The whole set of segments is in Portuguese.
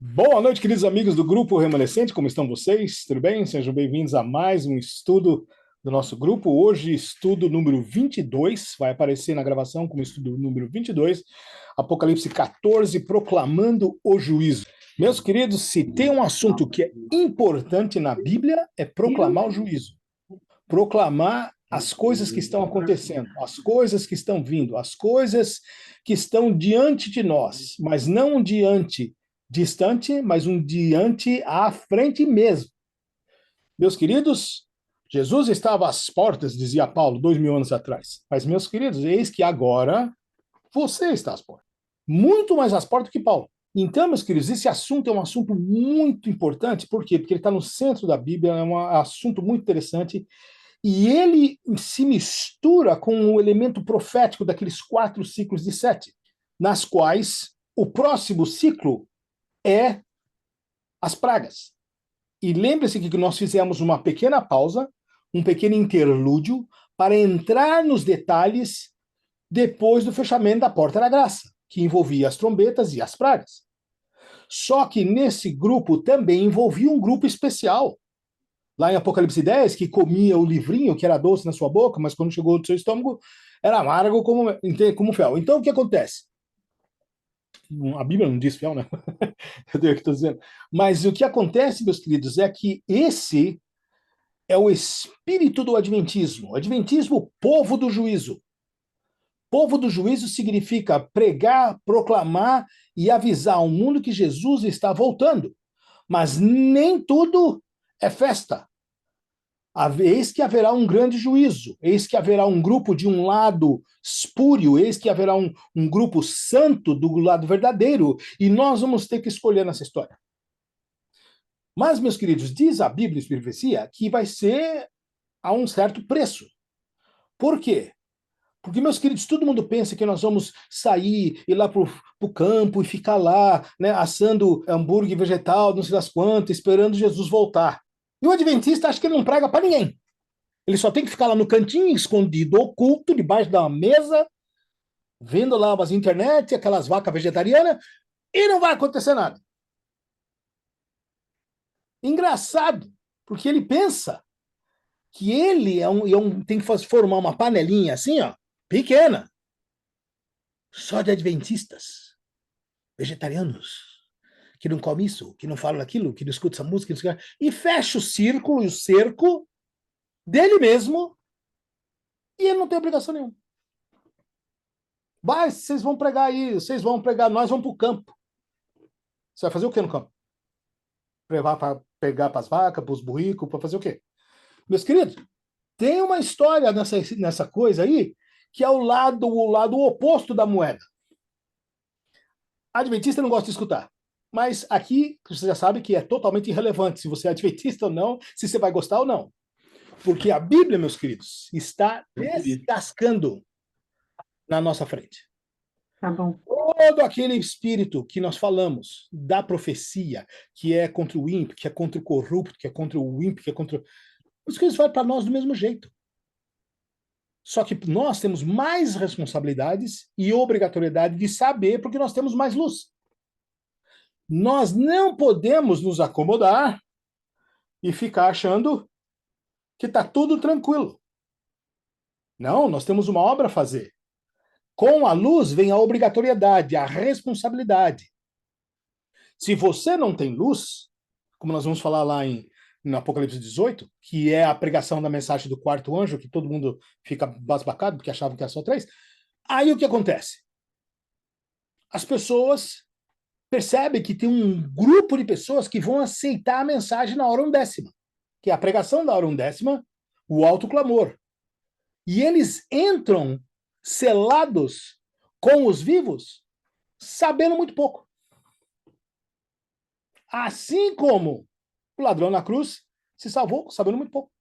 Boa noite, queridos amigos do Grupo Remanescente, como estão vocês? Tudo bem? Sejam bem-vindos a mais um estudo do nosso grupo. Hoje, estudo número 22, vai aparecer na gravação como estudo número 22, Apocalipse 14, proclamando o juízo. Meus queridos, se tem um assunto que é importante na Bíblia, é proclamar o juízo. Proclamar as coisas que estão acontecendo, as coisas que estão vindo, as coisas que estão diante de nós, mas não um diante distante, mas um diante à frente mesmo. Meus queridos, Jesus estava às portas, dizia Paulo, 2000 anos atrás. Mas, meus queridos, eis que agora você está às portas. Muito mais às portas que Paulo. Então, meus queridos, esse assunto é um assunto muito importante. Por quê? Porque ele está no centro da Bíblia, é um assunto muito interessante. E ele se mistura com o elemento profético daqueles 4 ciclos de 7, nas quais o próximo ciclo é as pragas. E lembre-se que nós fizemos uma pequena pausa, um pequeno interlúdio, para entrar nos detalhes depois do fechamento da Porta da Graça, que envolvia as trombetas e as pragas. Só que nesse grupo também envolvia um grupo especial, lá em Apocalipse 10, que comia o livrinho, que era doce na sua boca, mas quando chegou no seu estômago, era amargo como fel. Então, o que acontece? A Bíblia não diz fel, né? Eu tenho que estou dizendo. Mas o que acontece, meus queridos, é que esse é o espírito do Adventismo. O Adventismo, povo do juízo. Povo do juízo significa pregar, proclamar e avisar ao mundo que Jesus está voltando. Mas nem tudo é festa. Eis que haverá um grande juízo, eis que haverá um grupo de um lado espúrio, eis que haverá um grupo santo do lado verdadeiro, e nós vamos ter que escolher nessa história. Mas, meus queridos, diz a Bíblia e a profecia que vai ser a um certo preço. Por quê? Porque, meus queridos, todo mundo pensa que nós vamos sair, ir lá para o campo e ficar lá, né, assando hambúrguer vegetal, não sei das quantas, esperando Jesus voltar. E o adventista acha que ele não prega para ninguém. Ele só tem que ficar lá no cantinho, escondido, oculto, debaixo da mesa, vendo lá as internet, aquelas vacas vegetarianas, e não vai acontecer nada. Engraçado, porque ele pensa que ele tem que formar uma panelinha assim, ó, pequena, só de adventistas, vegetarianos, que não come isso, que não fala aquilo, que não escuta essa música, e fecha o círculo e o cerco dele mesmo, e ele não tem obrigação nenhuma. Vai, vocês vão pregar aí, vocês vão pregar, nós vamos para o campo. Você vai fazer o que no campo? Levar para pegar para as vacas, para os burricos, para fazer o quê? Meus queridos, tem uma história nessa coisa aí que é o lado oposto da moeda. A adventista não gosta de escutar. Mas aqui você já sabe que é totalmente irrelevante se você é adventista ou não, se você vai gostar ou não. Porque a Bíblia, meus queridos, está descascando na nossa frente. Tá bom. Todo aquele espírito que nós falamos da profecia, que é contra o ímpio, que é contra o corrupto, que é contra o ímpio, que é contra... Os coisas vai para nós do mesmo jeito. Só que nós temos mais responsabilidades e obrigatoriedade de saber porque nós temos mais luz. Nós não podemos nos acomodar e ficar achando que está tudo tranquilo. Não, nós temos uma obra a fazer. Com a luz vem a obrigatoriedade, a responsabilidade. Se você não tem luz, como nós vamos falar lá no Apocalipse 18, que é a pregação da mensagem do quarto anjo, que todo mundo fica basbacado porque achavam que era só 3, aí o que acontece? As pessoas percebem que tem um grupo de pessoas que vão aceitar a mensagem na hora undécima, que é a pregação da hora undécima, o alto clamor. E eles entram selados com os vivos, sabendo muito pouco. Assim como o ladrão na cruz se salvou sabendo muito pouco.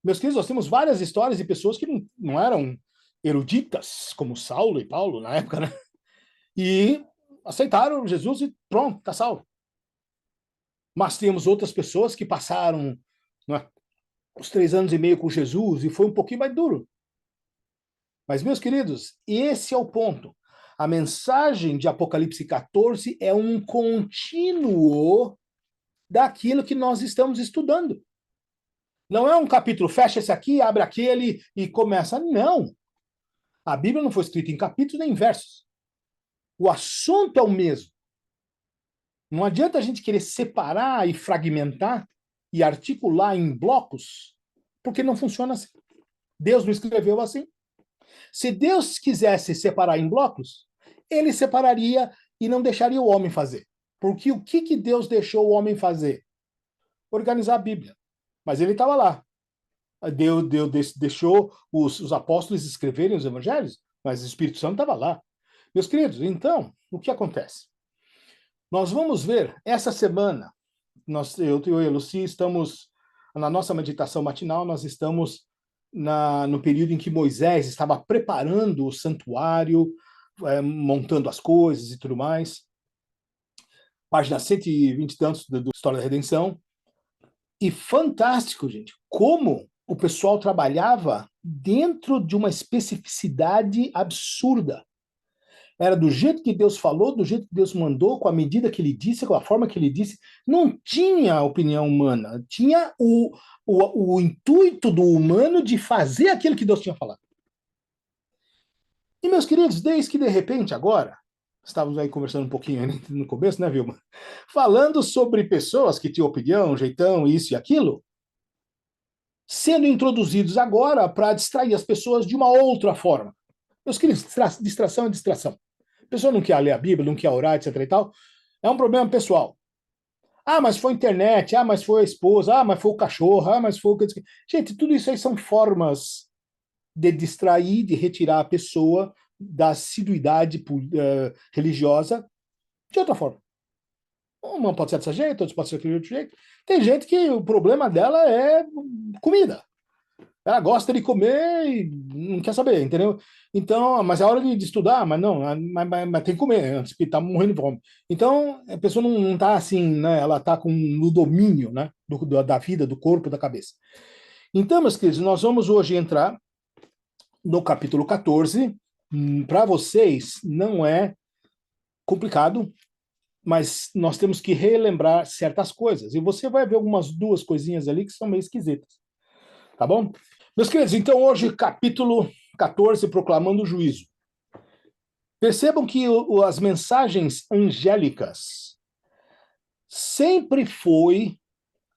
Meus queridos, nós temos várias histórias de pessoas que não eram eruditas, como Saulo e Paulo na época, né? E aceitaram Jesus e pronto, está salvo. Mas temos outras pessoas que passaram, né, os 3 anos e meio com Jesus e foi um pouquinho mais duro. Mas, meus queridos, esse é o ponto. A mensagem de Apocalipse 14 é um contínuo daquilo que nós estamos estudando. Não é um capítulo, fecha esse aqui, abre aquele e começa. Não. A Bíblia não foi escrita em capítulos nem em versos. O assunto é o mesmo. Não adianta a gente querer separar e fragmentar e articular em blocos, porque não funciona assim. Deus não escreveu assim. Se Deus quisesse separar em blocos, ele separaria e não deixaria o homem fazer. Porque o que Deus deixou o homem fazer? Organizar a Bíblia. Mas ele estava lá. Deus deixou os apóstolos escreverem os evangelhos, mas o Espírito Santo estava lá. Meus queridos, então, o que acontece? Nós vamos ver essa semana, eu e a Lucy estamos na nossa meditação matinal, nós estamos no período em que Moisés estava preparando o santuário, montando as coisas e tudo mais. Página 120 e tantos do História da Redenção. E fantástico, gente, como o pessoal trabalhava dentro de uma especificidade absurda. Era do jeito que Deus falou, do jeito que Deus mandou, com a medida que ele disse, com a forma que ele disse. Não tinha opinião humana, tinha o intuito do humano de fazer aquilo que Deus tinha falado. E, meus queridos, desde que de repente agora, estávamos aí conversando um pouquinho aí no começo, né, Vilma? Falando sobre pessoas que tinham opinião, jeitão, isso e aquilo, sendo introduzidos agora para distrair as pessoas de uma outra forma. Meus queridos, distração é distração. A pessoa não quer ler a Bíblia, não quer orar, etc e tal. É um problema pessoal. Ah, mas foi a internet, ah, mas foi a esposa, ah, mas foi o cachorro, ah, mas foi o... Gente, tudo isso aí são formas de distrair, de retirar a pessoa da assiduidade religiosa de outra forma. Uma pode ser desse jeito, outra pode ser daquele outro jeito. Tem gente que o problema dela é comida. Ela gosta de comer e não quer saber, entendeu? Então, mas é hora de estudar, mas não, mas tem que comer, antes que tá morrendo de fome. Então, a pessoa não tá assim, né? Ela tá no domínio, né? Da vida, do corpo, da cabeça. Então, meus queridos, nós vamos hoje entrar no capítulo 14. Para vocês, não é complicado, mas nós temos que relembrar certas coisas. E você vai ver algumas duas coisinhas ali que são meio esquisitas. Tá bom? Meus queridos, então hoje, capítulo 14, proclamando o juízo. Percebam que as mensagens angélicas sempre foi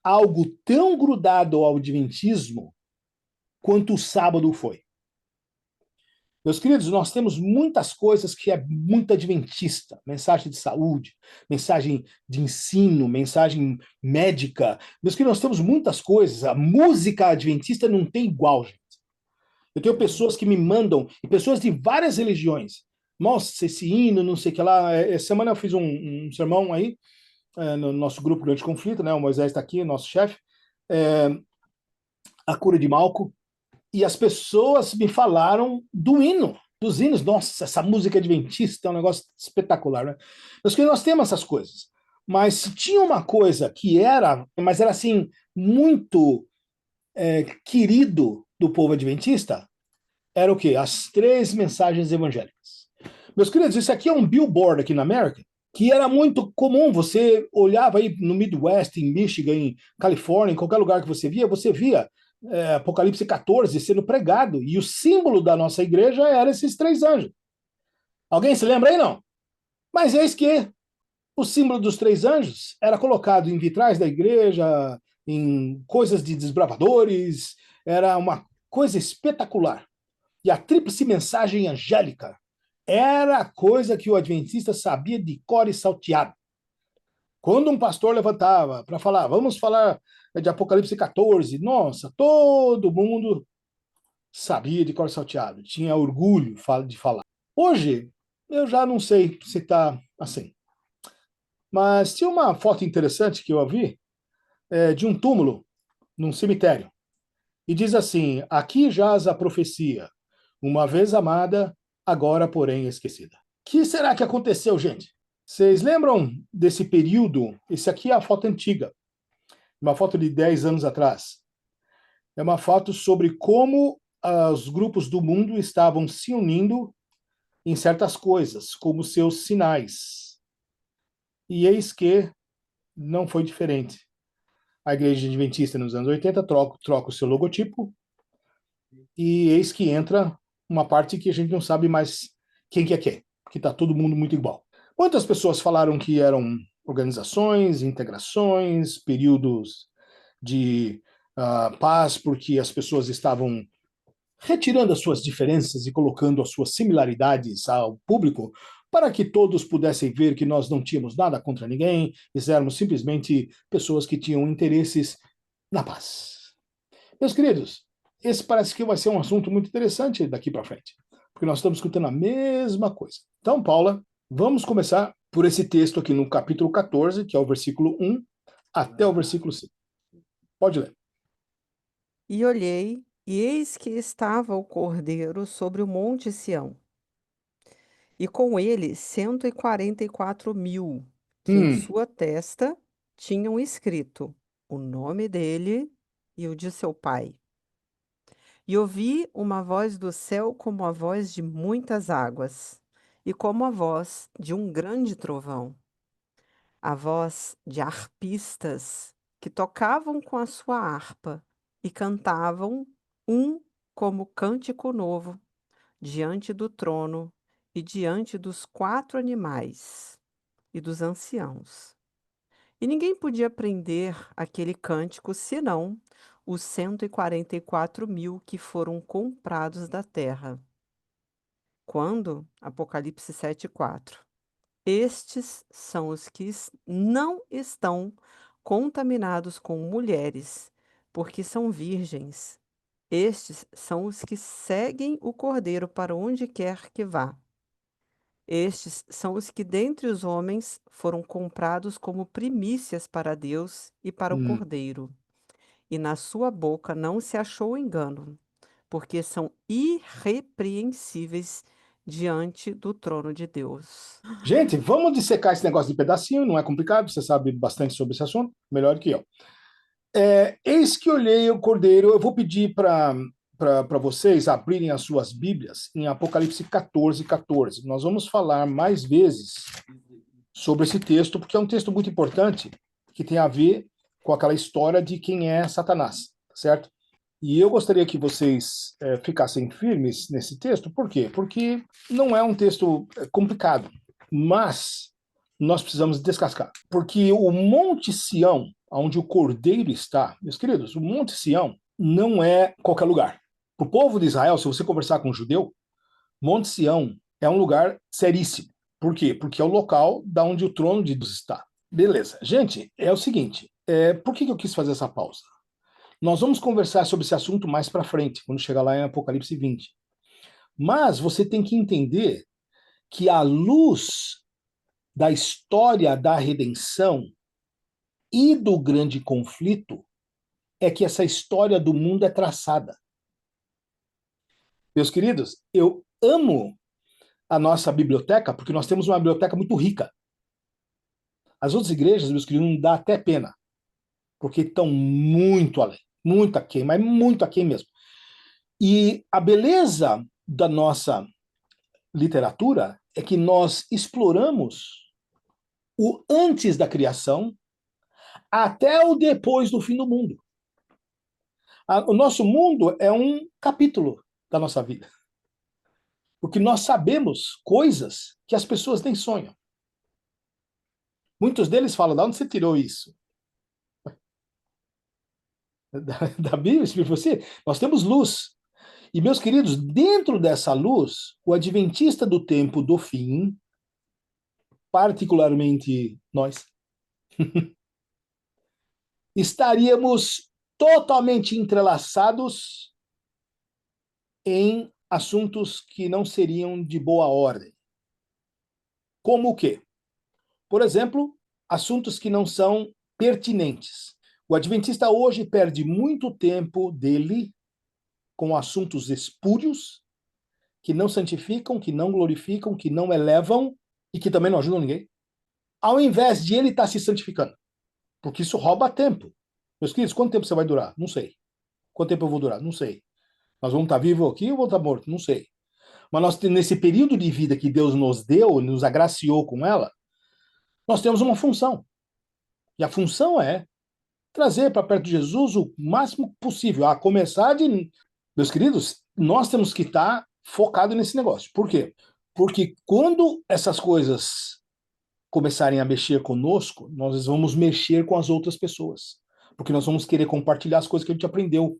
algo tão grudado ao adventismo quanto o sábado foi. Meus queridos, nós temos muitas coisas que é muito adventista. Mensagem de saúde, mensagem de ensino, mensagem médica. Meus queridos, nós temos muitas coisas. A música adventista não tem igual, gente. Eu tenho pessoas que me mandam, e pessoas de várias religiões. Nossa, esse hino, não sei o que lá. Essa semana eu fiz um sermão aí, no nosso grupo Grande Conflito, né? O Moisés está aqui, nosso chefe. A cura de Malco. E as pessoas me falaram do hino, dos hinos. Nossa, essa música adventista é um negócio espetacular, né? Nós temos essas coisas. Mas tinha uma coisa que mas era assim, muito querido do povo adventista, era o quê? As 3 mensagens evangélicas. Meus queridos, isso aqui é um billboard aqui na América, que era muito comum. Você olhava aí no Midwest, em Michigan, em Califórnia, em qualquer lugar que você via Apocalipse 14 sendo pregado, e o símbolo da nossa igreja era esses 3 anjos. Alguém se lembra aí, não? Mas eis que o símbolo dos 3 anjos era colocado em vitrais da igreja, em coisas de desbravadores, era uma coisa espetacular. E a tríplice mensagem angélica era a coisa que o adventista sabia de cor e salteado. Quando um pastor levantava para falar, vamos falar de Apocalipse 14, nossa, todo mundo sabia de cor salteado, tinha orgulho de falar. Hoje, eu já não sei se está assim. Mas tinha uma foto interessante que eu vi de um túmulo num cemitério. E diz assim, aqui jaz a profecia, uma vez amada, agora, porém, esquecida. O que será que aconteceu, gente? Vocês lembram desse período? Esse aqui é a foto antiga, uma foto de 10 anos atrás. É uma foto sobre como os grupos do mundo estavam se unindo em certas coisas, como seus sinais. E eis que não foi diferente. A Igreja Adventista nos anos 80 troca o seu logotipo e eis que entra uma parte que a gente não sabe mais quem que é quem, que está todo mundo muito igual. Muitas pessoas falaram que eram organizações, integrações, períodos de paz, porque as pessoas estavam retirando as suas diferenças e colocando as suas similaridades ao público, para que todos pudessem ver que nós não tínhamos nada contra ninguém, éramos simplesmente pessoas que tinham interesses na paz. Meus queridos, esse parece que vai ser um assunto muito interessante daqui para frente, porque nós estamos escutando a mesma coisa. Então, Paula, vamos começar por esse texto aqui no capítulo 14, que é o versículo 1 até o versículo 5. Pode ler. E olhei, e eis que estava o Cordeiro sobre o monte Sião, e com ele 144.000, que em Hum, sua testa tinham escrito o nome dele e o de seu pai. E ouvi uma voz do céu como a voz de muitas águas, e como a voz de um grande trovão, a voz de arpistas que tocavam com a sua harpa e cantavam um como cântico novo diante do trono e diante dos 4 animais e dos anciãos. E ninguém podia aprender aquele cântico senão os 144.000 que foram comprados da terra. Quando? Apocalipse 7:4. Estes são os que não estão contaminados com mulheres, porque são virgens. Estes são os que seguem o Cordeiro para onde quer que vá. Estes são os que dentre os homens foram comprados como primícias para Deus e para o hum. Cordeiro. E na sua boca não se achou engano, porque são irrepreensíveis diante do trono de Deus. Gente, vamos dissecar esse negócio de pedacinho, não é complicado, você sabe bastante sobre esse assunto, melhor que eu. Eis que olhei o cordeiro, eu vou pedir para vocês abrirem as suas Bíblias em Apocalipse 14, 14. Nós vamos falar mais vezes sobre esse texto, porque é um texto muito importante, que tem a ver com aquela história de quem é Satanás, certo? E eu gostaria que vocês ficassem firmes nesse texto, por quê? Porque não é um texto complicado, mas nós precisamos descascar. Porque o Monte Sião, onde o Cordeiro está, meus queridos, o Monte Sião não é qualquer lugar. Para o povo de Israel, se você conversar com um judeu, Monte Sião é um lugar seríssimo. Por quê? Porque é o local da onde o trono de Deus está. Beleza. Gente, é o seguinte, por que eu quis fazer essa pausa? Nós vamos conversar sobre esse assunto mais para frente, quando chegar lá em Apocalipse 20. Mas você tem que entender que a luz da história da redenção e do grande conflito é que essa história do mundo é traçada. Meus queridos, eu amo a nossa biblioteca porque nós temos uma biblioteca muito rica. As outras igrejas, meus queridos, não dá até pena, porque estão muito além, muito aquém, mas muito aquém mesmo. E a beleza da nossa literatura é que nós exploramos o antes da criação até o depois do fim do mundo. O nosso mundo é um capítulo da nossa vida, porque nós sabemos coisas que as pessoas nem sonham. Muitos deles falam: "Da onde você tirou isso?" Da Bíblia, se você. Nós temos luz. E, meus queridos, dentro dessa luz, o adventista do tempo do fim, particularmente nós, estaríamos totalmente entrelaçados em assuntos que não seriam de boa ordem. Como o quê? Por exemplo, assuntos que não são pertinentes. O adventista hoje perde muito tempo dele com assuntos espúrios, que não santificam, que não glorificam, que não elevam e que também não ajudam ninguém, ao invés de ele estar se santificando. Porque isso rouba tempo. Meus queridos, quanto tempo você vai durar? Não sei. Quanto tempo eu vou durar? Não sei. Nós vamos estar vivos aqui ou vamos estar mortos? Não sei. Mas nós, nesse período de vida que Deus nos deu, nos agraciou com ela, nós temos uma função. E a função é trazer para perto de Jesus o máximo possível. A começar de, meus queridos, nós temos que estar focados nesse negócio. Por quê? Porque quando essas coisas começarem a mexer conosco, nós vamos mexer com as outras pessoas. Porque nós vamos querer compartilhar as coisas que a gente aprendeu.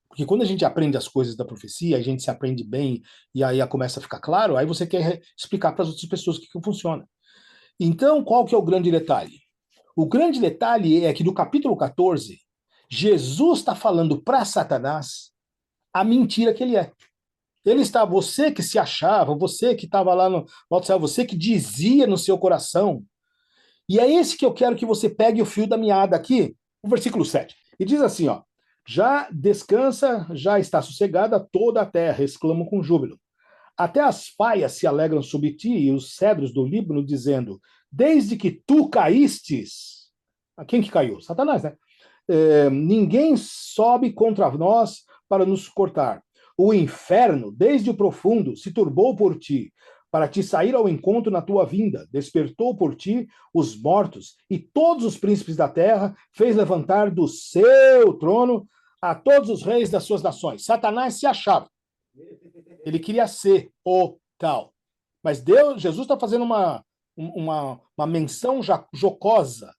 Porque quando a gente aprende as coisas da profecia, a gente se aprende bem, e aí começa a ficar claro, aí você quer explicar para as outras pessoas o que funciona. Então, qual que é o grande detalhe? O grande detalhe é que no capítulo 14, Jesus está falando para Satanás a mentira que ele é. Ele está, você que se achava, você que estava lá no alto céu, você que dizia no seu coração. E é esse que eu quero que você pegue o fio da meada aqui, o versículo 7. E diz assim, ó: já descansa, já está sossegada toda a terra, exclamam com júbilo. Até as faias se alegram sobre ti e os cedros do Líbano, dizendo: desde que tu caístes. Quem que caiu? Satanás, né? Ninguém sobe contra nós para nos cortar. O inferno, desde o profundo, se turbou por ti, para te sair ao encontro na tua vinda. Despertou por ti os mortos, e todos os príncipes da terra fez levantar do seu trono a todos os reis das suas nações. Satanás se achava. Ele queria ser o tal. Mas Deus, Jesus está fazendo uma menção jocosa,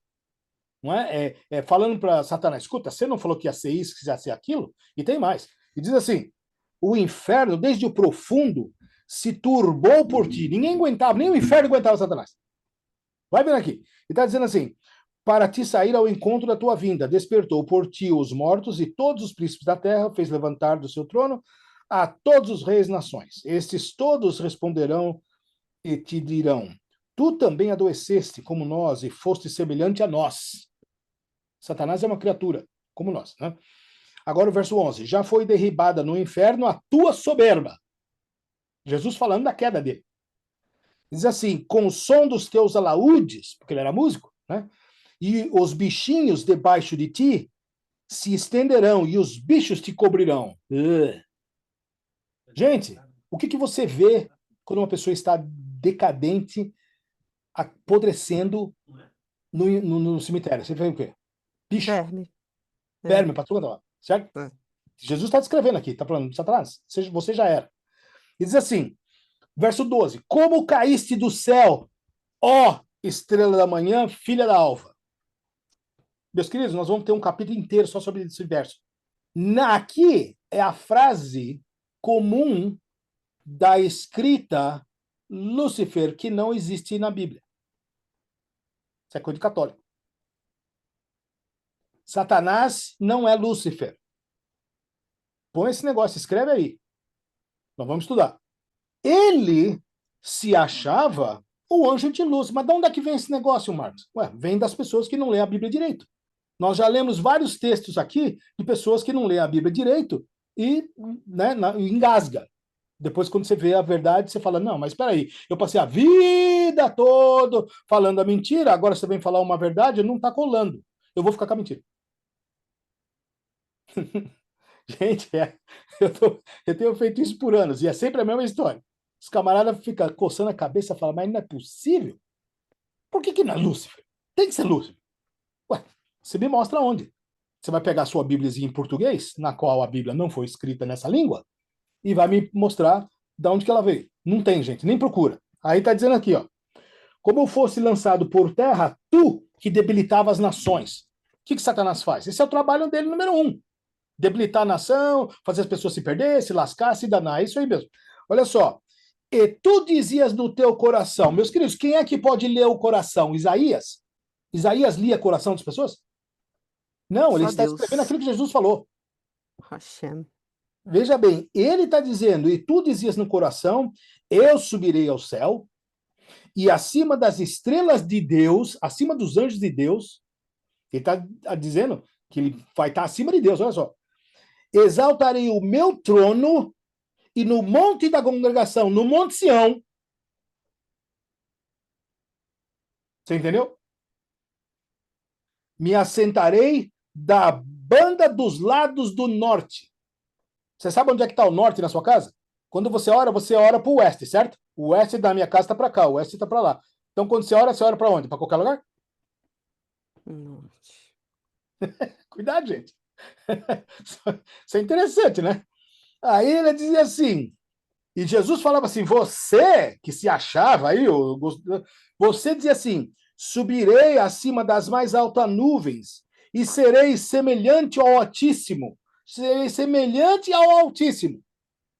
não é? Falando para Satanás: escuta, você não falou que ia ser isso, que ia ser aquilo? E tem mais. E diz assim: o inferno, desde o profundo, se turbou por ti. Ninguém aguentava, nem o inferno aguentava Satanás. Vai vendo aqui. Ele está dizendo assim: para te sair ao encontro da tua vinda, despertou por ti os mortos e todos os príncipes da terra, fez levantar do seu trono a todos os reis nações. Estes todos responderão e te dirão: tu também adoeceste como nós e foste semelhante a nós. Satanás é uma criatura como nós, né? Agora o verso 11: já foi derribada no inferno a tua soberba. Jesus falando da queda dele. Diz assim: com o som dos teus alaúdes, porque ele era músico, né? E os bichinhos debaixo de ti se estenderão e os bichos te cobrirão. Gente, o que você vê quando uma pessoa está decadente, apodrecendo no cemitério? Você vê o quê? Bicho, Verme. verme, para tudo lá, certo? É. Jesus está descrevendo aqui, está falando, Satanás, você já era. E diz assim, verso 12: como caíste do céu, ó estrela da manhã, filha da alva. Meus queridos, nós vamos ter um capítulo inteiro só sobre esse verso. Aqui é a frase comum da escrita Lúcifer, que não existe na Bíblia. Isso é coisa de católico. Satanás não é Lúcifer. Põe esse negócio, escreve aí. Nós vamos estudar. Ele se achava o anjo de luz. Mas de onde é que vem esse negócio, Marcos? Ué, vem das pessoas que não lêem a Bíblia direito. Nós já lemos vários textos aqui de pessoas que não lêem a Bíblia direito e, né, engasga. Depois, quando você vê a verdade, você fala: não, mas espera aí, eu passei a vida toda falando a mentira, agora você vem falar uma verdade, não está colando. Eu vou ficar com a mentira. Gente, eu tenho feito isso por anos, e é sempre a mesma história. Os camaradas ficam coçando a cabeça e falam: mas não é possível? Por que não é Lúcifer? Tem que ser Lúcifer. Ué, você me mostra onde. Você vai pegar a sua Bíbliazinha em português, na qual a Bíblia não foi escrita nessa língua, e vai me mostrar de onde que ela veio. Não tem, gente, nem procura. Aí está dizendo aqui, ó: como fosse lançado por terra, tu que debilitava as nações. O que Satanás faz? Esse é o trabalho dele número 1. Debilitar a nação, fazer as pessoas se perder, se lascar, se danar. É isso aí mesmo. Olha só. E tu dizias no teu coração. Meus queridos, quem é que pode ler o coração? Isaías? Isaías lia o coração das pessoas? Não, ele Só está escrevendo Deus. aquilo que Jesus falou. Hashem. Veja bem, ele está dizendo: e tu dizias no coração, eu subirei ao céu, e acima das estrelas de Deus, acima dos anjos de Deus, ele está dizendo que ele vai estar acima de Deus, olha só. Exaltarei o meu trono, e no monte da congregação, no Monte Sião. Você entendeu? Me assentarei da banda dos lados do norte. Você sabe onde é que está o norte na sua casa? Quando você ora para o oeste, certo? O oeste da minha casa está para cá, o oeste está para lá. Então, quando você ora para onde? Para qualquer lugar? Norte. Cuidado, gente. Isso é interessante, né? Aí ele dizia assim, e Jesus falava assim, você que se achava aí, você dizia assim, subirei acima das mais altas nuvens e serei semelhante ao Altíssimo. Serei semelhante ao Altíssimo.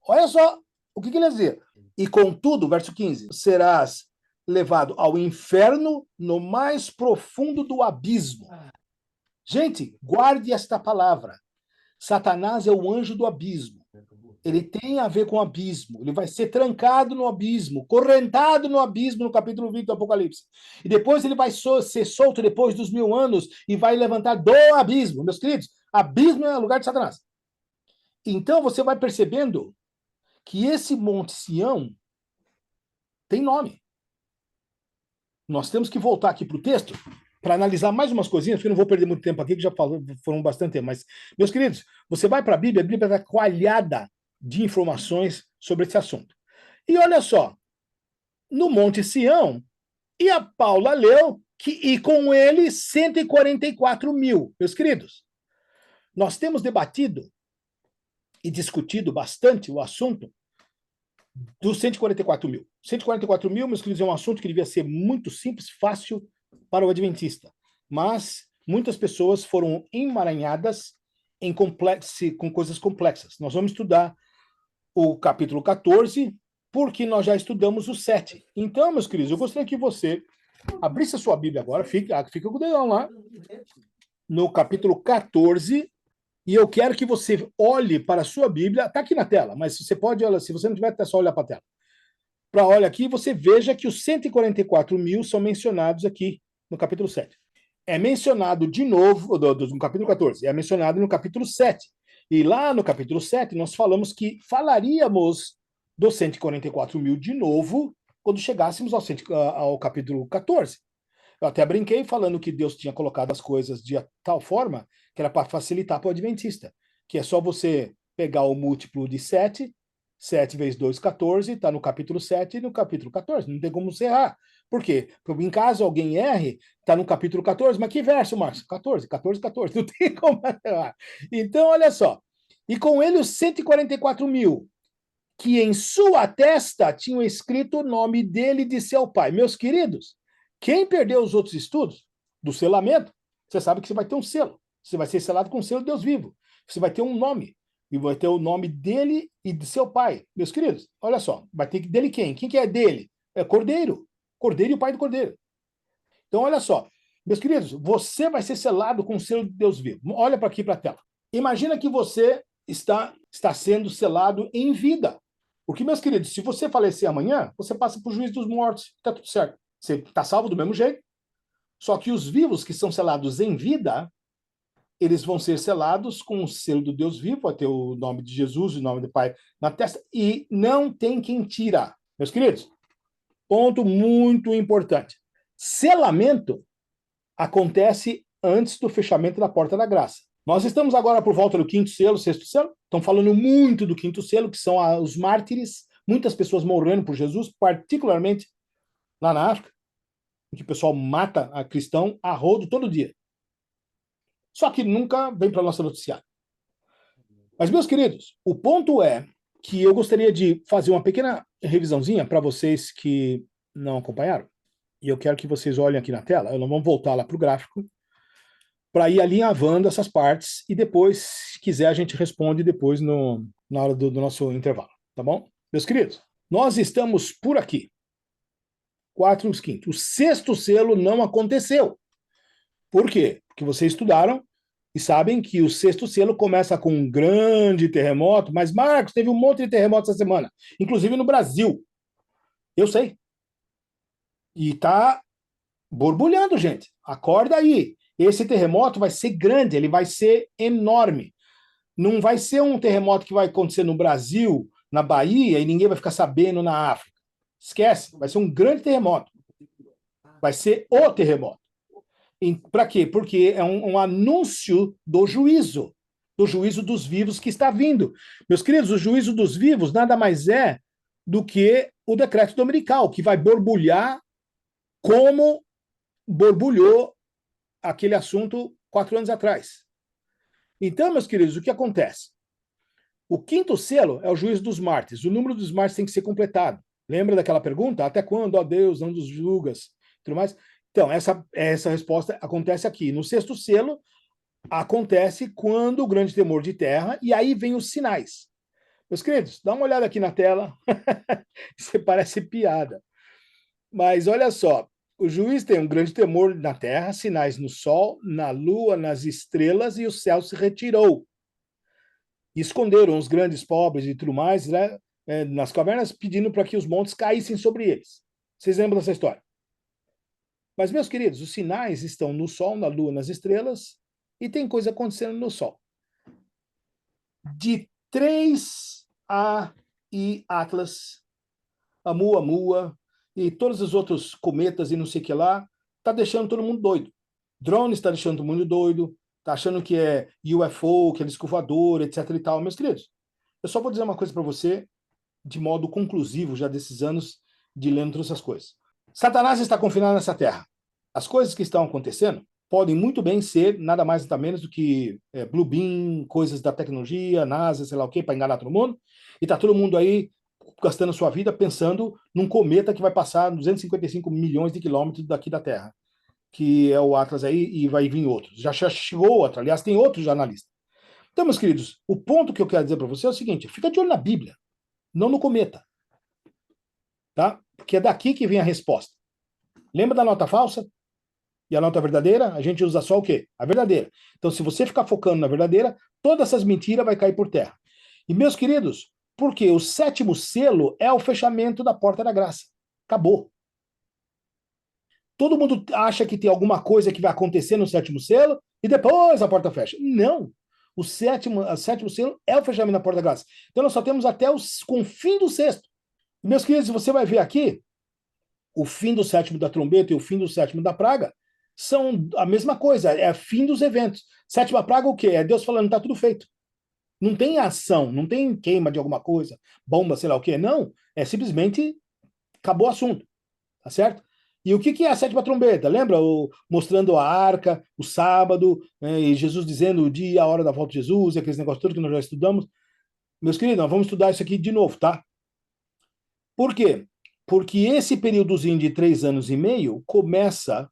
Olha só o que ele dizia. E contudo, verso 15, serás levado ao inferno no mais profundo do abismo. Gente, guarde esta palavra. Satanás é o anjo do abismo. Ele tem a ver com o abismo. Ele vai ser trancado no abismo, correntado no abismo, no capítulo 20 do Apocalipse. E depois ele vai ser solto depois dos 1000 anos e vai levantar do abismo. Meus queridos, abismo é o lugar de Satanás. Então você vai percebendo que esse Monte Sião tem nome. Nós temos que voltar aqui para o texto para analisar mais umas coisinhas, porque eu não vou perder muito tempo aqui, que já foram bastante tempo. Mas, meus queridos, você vai para a Bíblia está coalhada de informações sobre esse assunto. E olha só, no Monte Sião, e a Paula leu, e com ele 144 mil. Meus queridos, nós temos debatido e discutido bastante o assunto dos 144 mil. 144 mil, meus queridos, é um assunto que devia ser muito simples, fácil para o adventista. Mas muitas pessoas foram emaranhadas com coisas complexas. Nós vamos estudar o capítulo 14, porque nós já estudamos o 7. Então, meus queridos, eu gostaria que você abrisse a sua Bíblia agora, fica com o dedão lá, no capítulo 14, e eu quero que você olhe para a sua Bíblia, está aqui na tela, mas você pode, se você não tiver, é só olhar para a tela. Para olhar aqui, você veja que os 144 mil são mencionados aqui no capítulo 7. É mencionado de novo, no capítulo 14, é mencionado no capítulo 7. E lá no capítulo 7, nós falamos que falaríamos dos 144 mil de novo quando chegássemos ao capítulo 14. Eu até brinquei falando que Deus tinha colocado as coisas de tal forma que era para facilitar para o adventista, que é só você pegar o múltiplo de 7, 7 vezes 2, 14, está no capítulo 7 e no capítulo 14, não tem como você errar. Por quê? Porque em caso alguém erre, está no capítulo 14, mas que verso, Marcos? 14, 14, 14, não tem como errar. Então, olha só, e com ele os 144 mil, que em sua testa tinham escrito o nome dele e de seu pai. Meus queridos, quem perdeu os outros estudos do selamento, você sabe que você vai ter um selo. Você vai ser selado com o selo de Deus vivo. Você vai ter um nome. E vai ter o nome dele e de seu pai. Meus queridos, olha só. Vai ter dele quem? Quem que é dele? É Cordeiro. Cordeiro e o pai do Cordeiro. Então, olha só. Meus queridos, você vai ser selado com o selo de Deus vivo. Olha para aqui para a tela. Imagina que você está sendo selado em vida. Porque, meus queridos, se você falecer amanhã, você passa para o juiz dos mortos. Está tudo certo. Você está salvo do mesmo jeito. Só que os vivos que são selados em vida, eles vão ser selados com o selo do Deus vivo, vai ter o nome de Jesus, o nome do Pai na testa, e não tem quem tira. Meus queridos, ponto muito importante. Selamento acontece antes do fechamento da porta da graça. Nós estamos agora por volta do quinto selo, sexto selo. Estão falando muito do quinto selo, que são os mártires. Muitas pessoas morrendo por Jesus, particularmente lá na África, em que o pessoal mata a cristão a rodo todo dia. Só que nunca vem para a nossa noticiária. Mas, meus queridos, o ponto é que eu gostaria de fazer uma pequena revisãozinha para vocês que não acompanharam. E eu quero que vocês olhem aqui na tela. Nós vamos voltar lá para o gráfico para ir alinhavando essas partes e depois, se quiser, a gente responde depois na hora do nosso intervalo. Tá bom? Meus queridos, nós estamos por aqui. 4 e 5. O sexto selo não aconteceu. Por quê? Porque vocês estudaram e sabem que o sexto selo começa com um grande terremoto, mas, Marcos, teve um monte de terremotos essa semana, inclusive no Brasil. Eu sei. E tá borbulhando, gente. Acorda aí. Esse terremoto vai ser grande, ele vai ser enorme. Não vai ser um terremoto que vai acontecer no Brasil, na Bahia, e ninguém vai ficar sabendo na África. Esquece, vai ser um grande terremoto. Vai ser o terremoto. Para quê? Porque é um anúncio do juízo. do juízo dos vivos que está vindo. Meus queridos, o juízo dos vivos nada mais é do que o decreto dominical, que vai borbulhar como borbulhou aquele assunto 4 anos atrás. Então, meus queridos, o que acontece? O quinto selo é o juízo dos mártires. O número dos mártires tem que ser completado. Lembra daquela pergunta? Até quando, ó Deus, não nos julgas? Tudo mais. Então, essa resposta acontece aqui. No sexto selo, acontece quando o grande temor de terra, e aí vem os sinais. Meus queridos, dá uma olhada aqui na tela. Isso parece piada. Mas olha só, o juiz tem um grande temor na terra, sinais no sol, na lua, nas estrelas, e o céu se retirou. E esconderam os grandes pobres e tudo mais, né, nas cavernas, pedindo para que os montes caíssem sobre eles. Vocês lembram dessa história? Mas, meus queridos, os sinais estão no sol, na lua, nas estrelas, e tem coisa acontecendo no sol. De 3A e Atlas, a Muamua e todos os outros cometas e não sei o que lá, tá deixando todo mundo doido. Drone está deixando todo mundo doido, tá achando que é UFO, que é disco voador, etc e tal. Meus queridos, eu só vou dizer uma coisa para você, de modo conclusivo, já desses anos de lendo todas essas coisas. Satanás está confinado nessa terra. As coisas que estão acontecendo podem muito bem ser nada mais nada menos do que Blue Beam, coisas da tecnologia, NASA, sei lá o quê, para enganar todo mundo. E tá todo mundo aí gastando sua vida pensando num cometa que vai passar 255 milhões de quilômetros daqui da Terra, que é o Atlas aí, e vai vir outros. Já chegou outro, aliás, tem outros jornalistas. Então, meus queridos, o ponto que eu quero dizer para você é o seguinte: fica de olho na Bíblia, não no cometa. Tá? Porque é daqui que vem a resposta. Lembra da nota falsa? E a nota verdadeira? A gente usa só o quê? A verdadeira. Então, se você ficar focando na verdadeira, todas essas mentiras vai cair por terra. E, meus queridos, porque o sétimo selo é o fechamento da porta da graça. Acabou. Todo mundo acha que tem alguma coisa que vai acontecer no sétimo selo e depois a porta fecha. Não. O sétimo selo é o fechamento da porta da graça. Então, nós só temos até com o fim do sexto. Meus queridos, você vai ver aqui, o fim do sétimo da trombeta e o fim do sétimo da praga são a mesma coisa, é fim dos eventos. Sétima praga o quê? É Deus falando, tá tudo feito. Não tem ação, não tem queima de alguma coisa, bomba, sei lá o quê. Não, é simplesmente acabou o assunto, tá certo? E o que é a sétima trombeta? Lembra? Mostrando a arca, o sábado, e Jesus dizendo o dia, a hora da volta de Jesus, aqueles negócios todos que nós já estudamos. Meus queridos, nós vamos estudar isso aqui de novo, tá? Por quê? Porque esse períodozinho de 3 anos e meio começa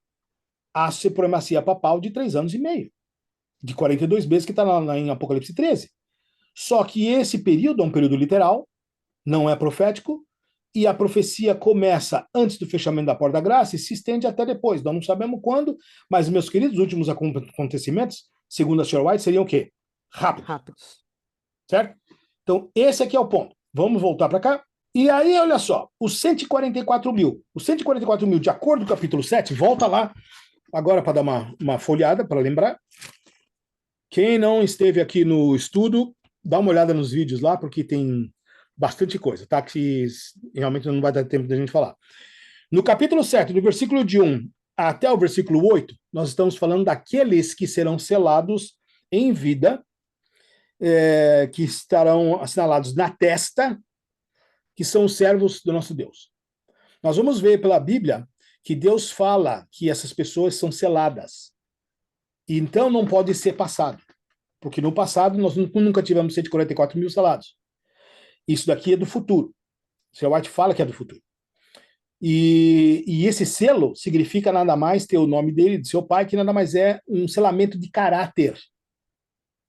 a supremacia papal de 3 anos e meio, de 42 meses que está em Apocalipse 13. Só que esse período é um período literal, não é profético, e a profecia começa antes do fechamento da porta da graça e se estende até depois. Nós não sabemos quando, mas, meus queridos, os últimos acontecimentos, segundo a Sr. White, seriam o quê? Rápidos. Certo? Então, esse aqui é o ponto. Vamos voltar para cá. E aí, olha só, os 144 mil. Os 144 mil, de acordo com o capítulo 7, volta lá, agora para dar uma folhada, para lembrar. Quem não esteve aqui no estudo, dá uma olhada nos vídeos lá, porque tem bastante coisa, tá? Que realmente não vai dar tempo da gente falar. No capítulo 7, do versículo de 1 até o versículo 8, nós estamos falando daqueles que serão selados em vida, que estarão assinalados na testa, que são os servos do nosso Deus. Nós vamos ver pela Bíblia que Deus fala que essas pessoas são seladas. Então não pode ser passado. Porque no passado nós nunca tivemos 144 mil selados. Isso daqui é do futuro. O Sr. White fala que é do futuro. E esse selo significa nada mais ter o nome dele, de seu pai, que nada mais é um selamento de caráter.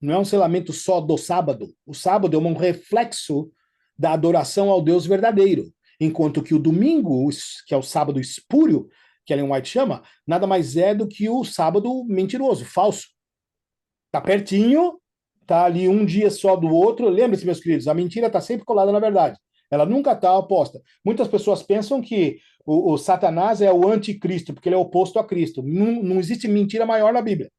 Não é um selamento só do sábado. O sábado é um reflexo da adoração ao Deus verdadeiro. Enquanto que o domingo, que é o sábado espúrio, que Ellen White chama, nada mais é do que o sábado mentiroso, falso. Tá pertinho, tá ali um dia só do outro. Lembre-se, meus queridos, a mentira está sempre colada na verdade. Ela nunca está oposta. Muitas pessoas pensam que o Satanás é o anticristo, porque ele é oposto a Cristo. Não existe mentira maior na Bíblia.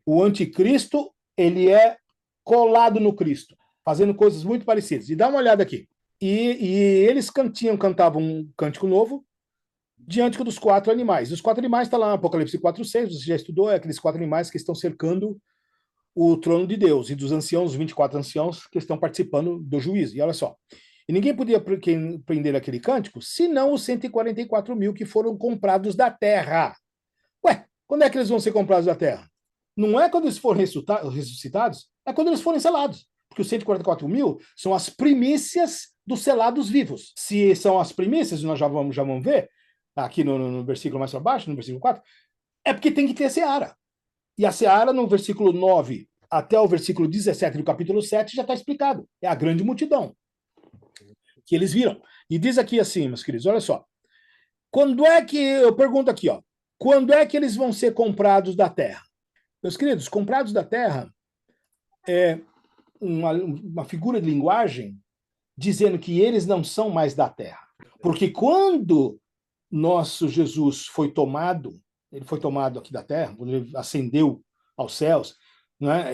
O anticristo, ele é colado no Cristo, fazendo coisas muito parecidas. E dá uma olhada aqui. E eles cantavam um cântico novo diante dos 4 animais. Os 4 animais estão lá no Apocalipse 4:6, você já estudou, é aqueles 4 animais que estão cercando o trono de Deus e dos anciãos, os 24 anciãos que estão participando do juízo. E olha só, e ninguém podia prender aquele cântico, senão os 144 mil que foram comprados da terra. Ué, quando é que eles vão ser comprados da terra? Não é quando eles forem ressuscitados, é quando eles forem selados. Porque os 144 mil são as primícias dos selados vivos. Se são as primícias, nós já vamos ver, aqui no versículo mais para baixo, no versículo 4, é porque tem que ter seara. E a seara, no versículo 9 até o versículo 17 do capítulo 7, já está explicado. É a grande multidão que eles viram. E diz aqui assim, meus queridos, olha só. Quando é que, eu pergunto aqui, ó, quando é que eles vão ser comprados da terra? Meus queridos, comprados da terra é uma figura de linguagem dizendo que eles não são mais da terra. Porque quando nosso Jesus foi tomado, ele foi tomado aqui da terra, quando ele ascendeu aos céus, né?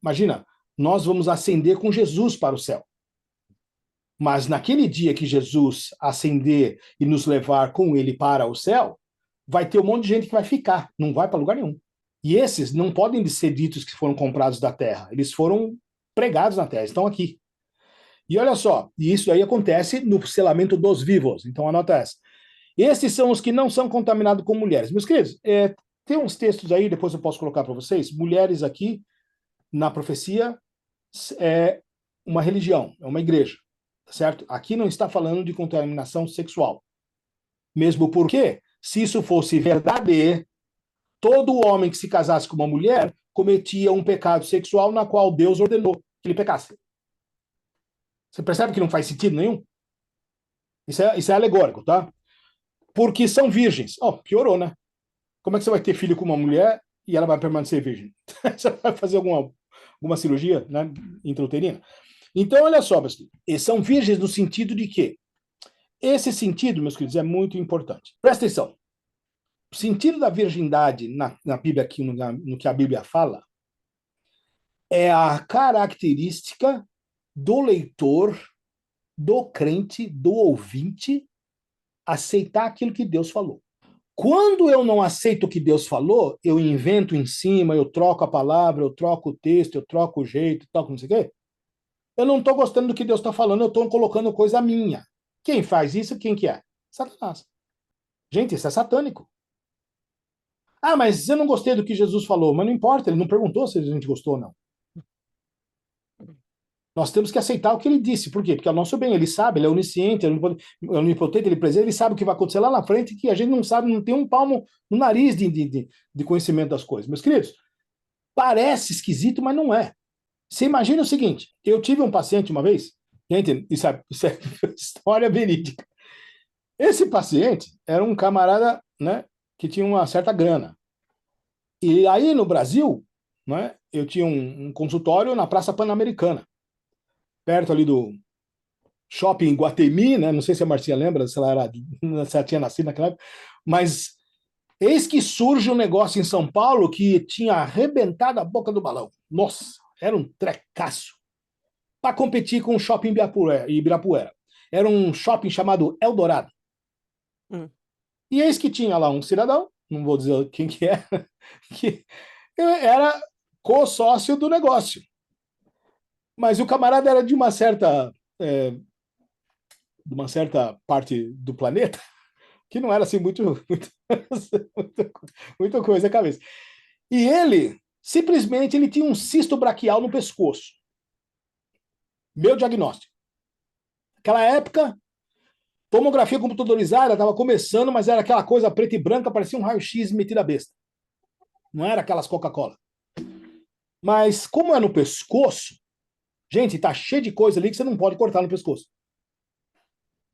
Imagina, nós vamos ascender com Jesus para o céu. Mas naquele dia que Jesus ascender e nos levar com ele para o céu, vai ter um monte de gente que vai ficar, não vai para lugar nenhum. E esses não podem ser ditos que foram comprados da terra, eles foram pregados na terra, estão aqui. E olha só, e isso aí acontece no selamento dos vivos, então anota essa. Esses são os que não são contaminados com mulheres. Meus queridos, tem uns textos aí, depois eu posso colocar para vocês, mulheres aqui na profecia é uma religião, é uma igreja, certo? Aqui não está falando de contaminação sexual. Mesmo porque, se isso fosse verdade, todo homem que se casasse com uma mulher cometia um pecado sexual na qual Deus ordenou que ele pecasse. Você percebe que não faz sentido nenhum? Isso é alegórico, tá? Porque são virgens. Oh, piorou, né? Como é que você vai ter filho com uma mulher e ela vai permanecer virgem? Você vai fazer alguma cirurgia, né, intrauterina? Então, olha só, meus queridos, são virgens no sentido de que esse sentido, meus queridos, é muito importante. Presta atenção. O sentido da virgindade na Bíblia, aqui no que a Bíblia fala, é a característica do leitor, do crente, do ouvinte, aceitar aquilo que Deus falou. Quando eu não aceito o que Deus falou, eu invento em cima, eu troco a palavra, eu troco o texto, eu troco o jeito, troco não sei o quê. Eu não estou gostando do que Deus está falando, eu estou colocando coisa minha. Quem faz isso, quem que é? Satanás. Gente, isso é satânico. Ah, mas eu não gostei do que Jesus falou. Mas não importa, ele não perguntou se a gente gostou ou não. Nós temos que aceitar o que ele disse. Por quê? Porque é o nosso bem, ele sabe, ele é onisciente, ele é onipotente, ele é presente, ele sabe o que vai acontecer lá na frente, que a gente não sabe, não tem um palmo no nariz de conhecimento das coisas. Meus queridos, parece esquisito, mas não é. Você imagina o seguinte, eu tive um paciente uma vez, gente, isso é história verídica. Esse paciente era um camarada, né, que tinha uma certa grana. E aí no Brasil, né, eu tinha um consultório na Praça Pan-Americana, perto ali do Shopping Guatemi, né? Não sei se a Marcinha lembra, se ela tinha nascido naquela época, mas eis que surge um negócio em São Paulo que tinha arrebentado a boca do balão. Nossa, era um trecaço. Para competir com o Shopping Ibirapuera. Era um shopping chamado Eldorado. E eis que tinha lá um cidadão, não vou dizer quem que é, que era co-sócio do negócio. Mas o camarada era de uma certa parte do planeta que não era assim muita coisa a cabeça. E ele, simplesmente, ele tinha um cisto braquial no pescoço. Meu diagnóstico. Naquela época, tomografia computadorizada estava começando, mas era aquela coisa preta e branca, parecia um raio-x metido a besta. Não era aquelas Coca-Cola. Mas como é no pescoço, gente, tá cheio de coisa ali que você não pode cortar no pescoço.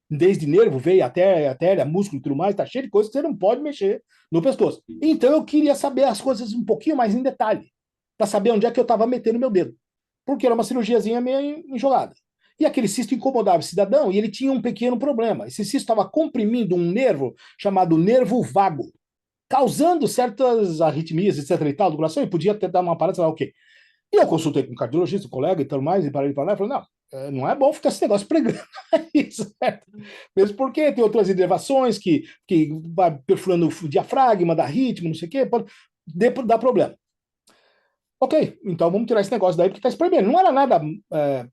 Desde nervo, veia, artéria, músculo e tudo mais, tá cheio de coisa que você não pode mexer no pescoço. Então eu queria saber as coisas um pouquinho mais em detalhe, para saber onde é que eu estava metendo meu dedo. Porque era uma cirurgiazinha meio enjogada. E aquele cisto incomodava o cidadão e ele tinha um pequeno problema. Esse cisto estava comprimindo um nervo chamado nervo vago, causando certas arritmias, etc. e tal, do coração, e podia até dar uma parada, sei lá o quê. E eu consultei com um cardiologista, um colega e tudo mais, e parei de falar, e falei, não é bom ficar esse negócio pregando isso, certo? Mesmo porque tem outras inervações que vai perfurando o diafragma, dá ritmo, não sei o quê, pode dar problema. Ok, então vamos tirar esse negócio daí porque está espremendo. Não era nada é,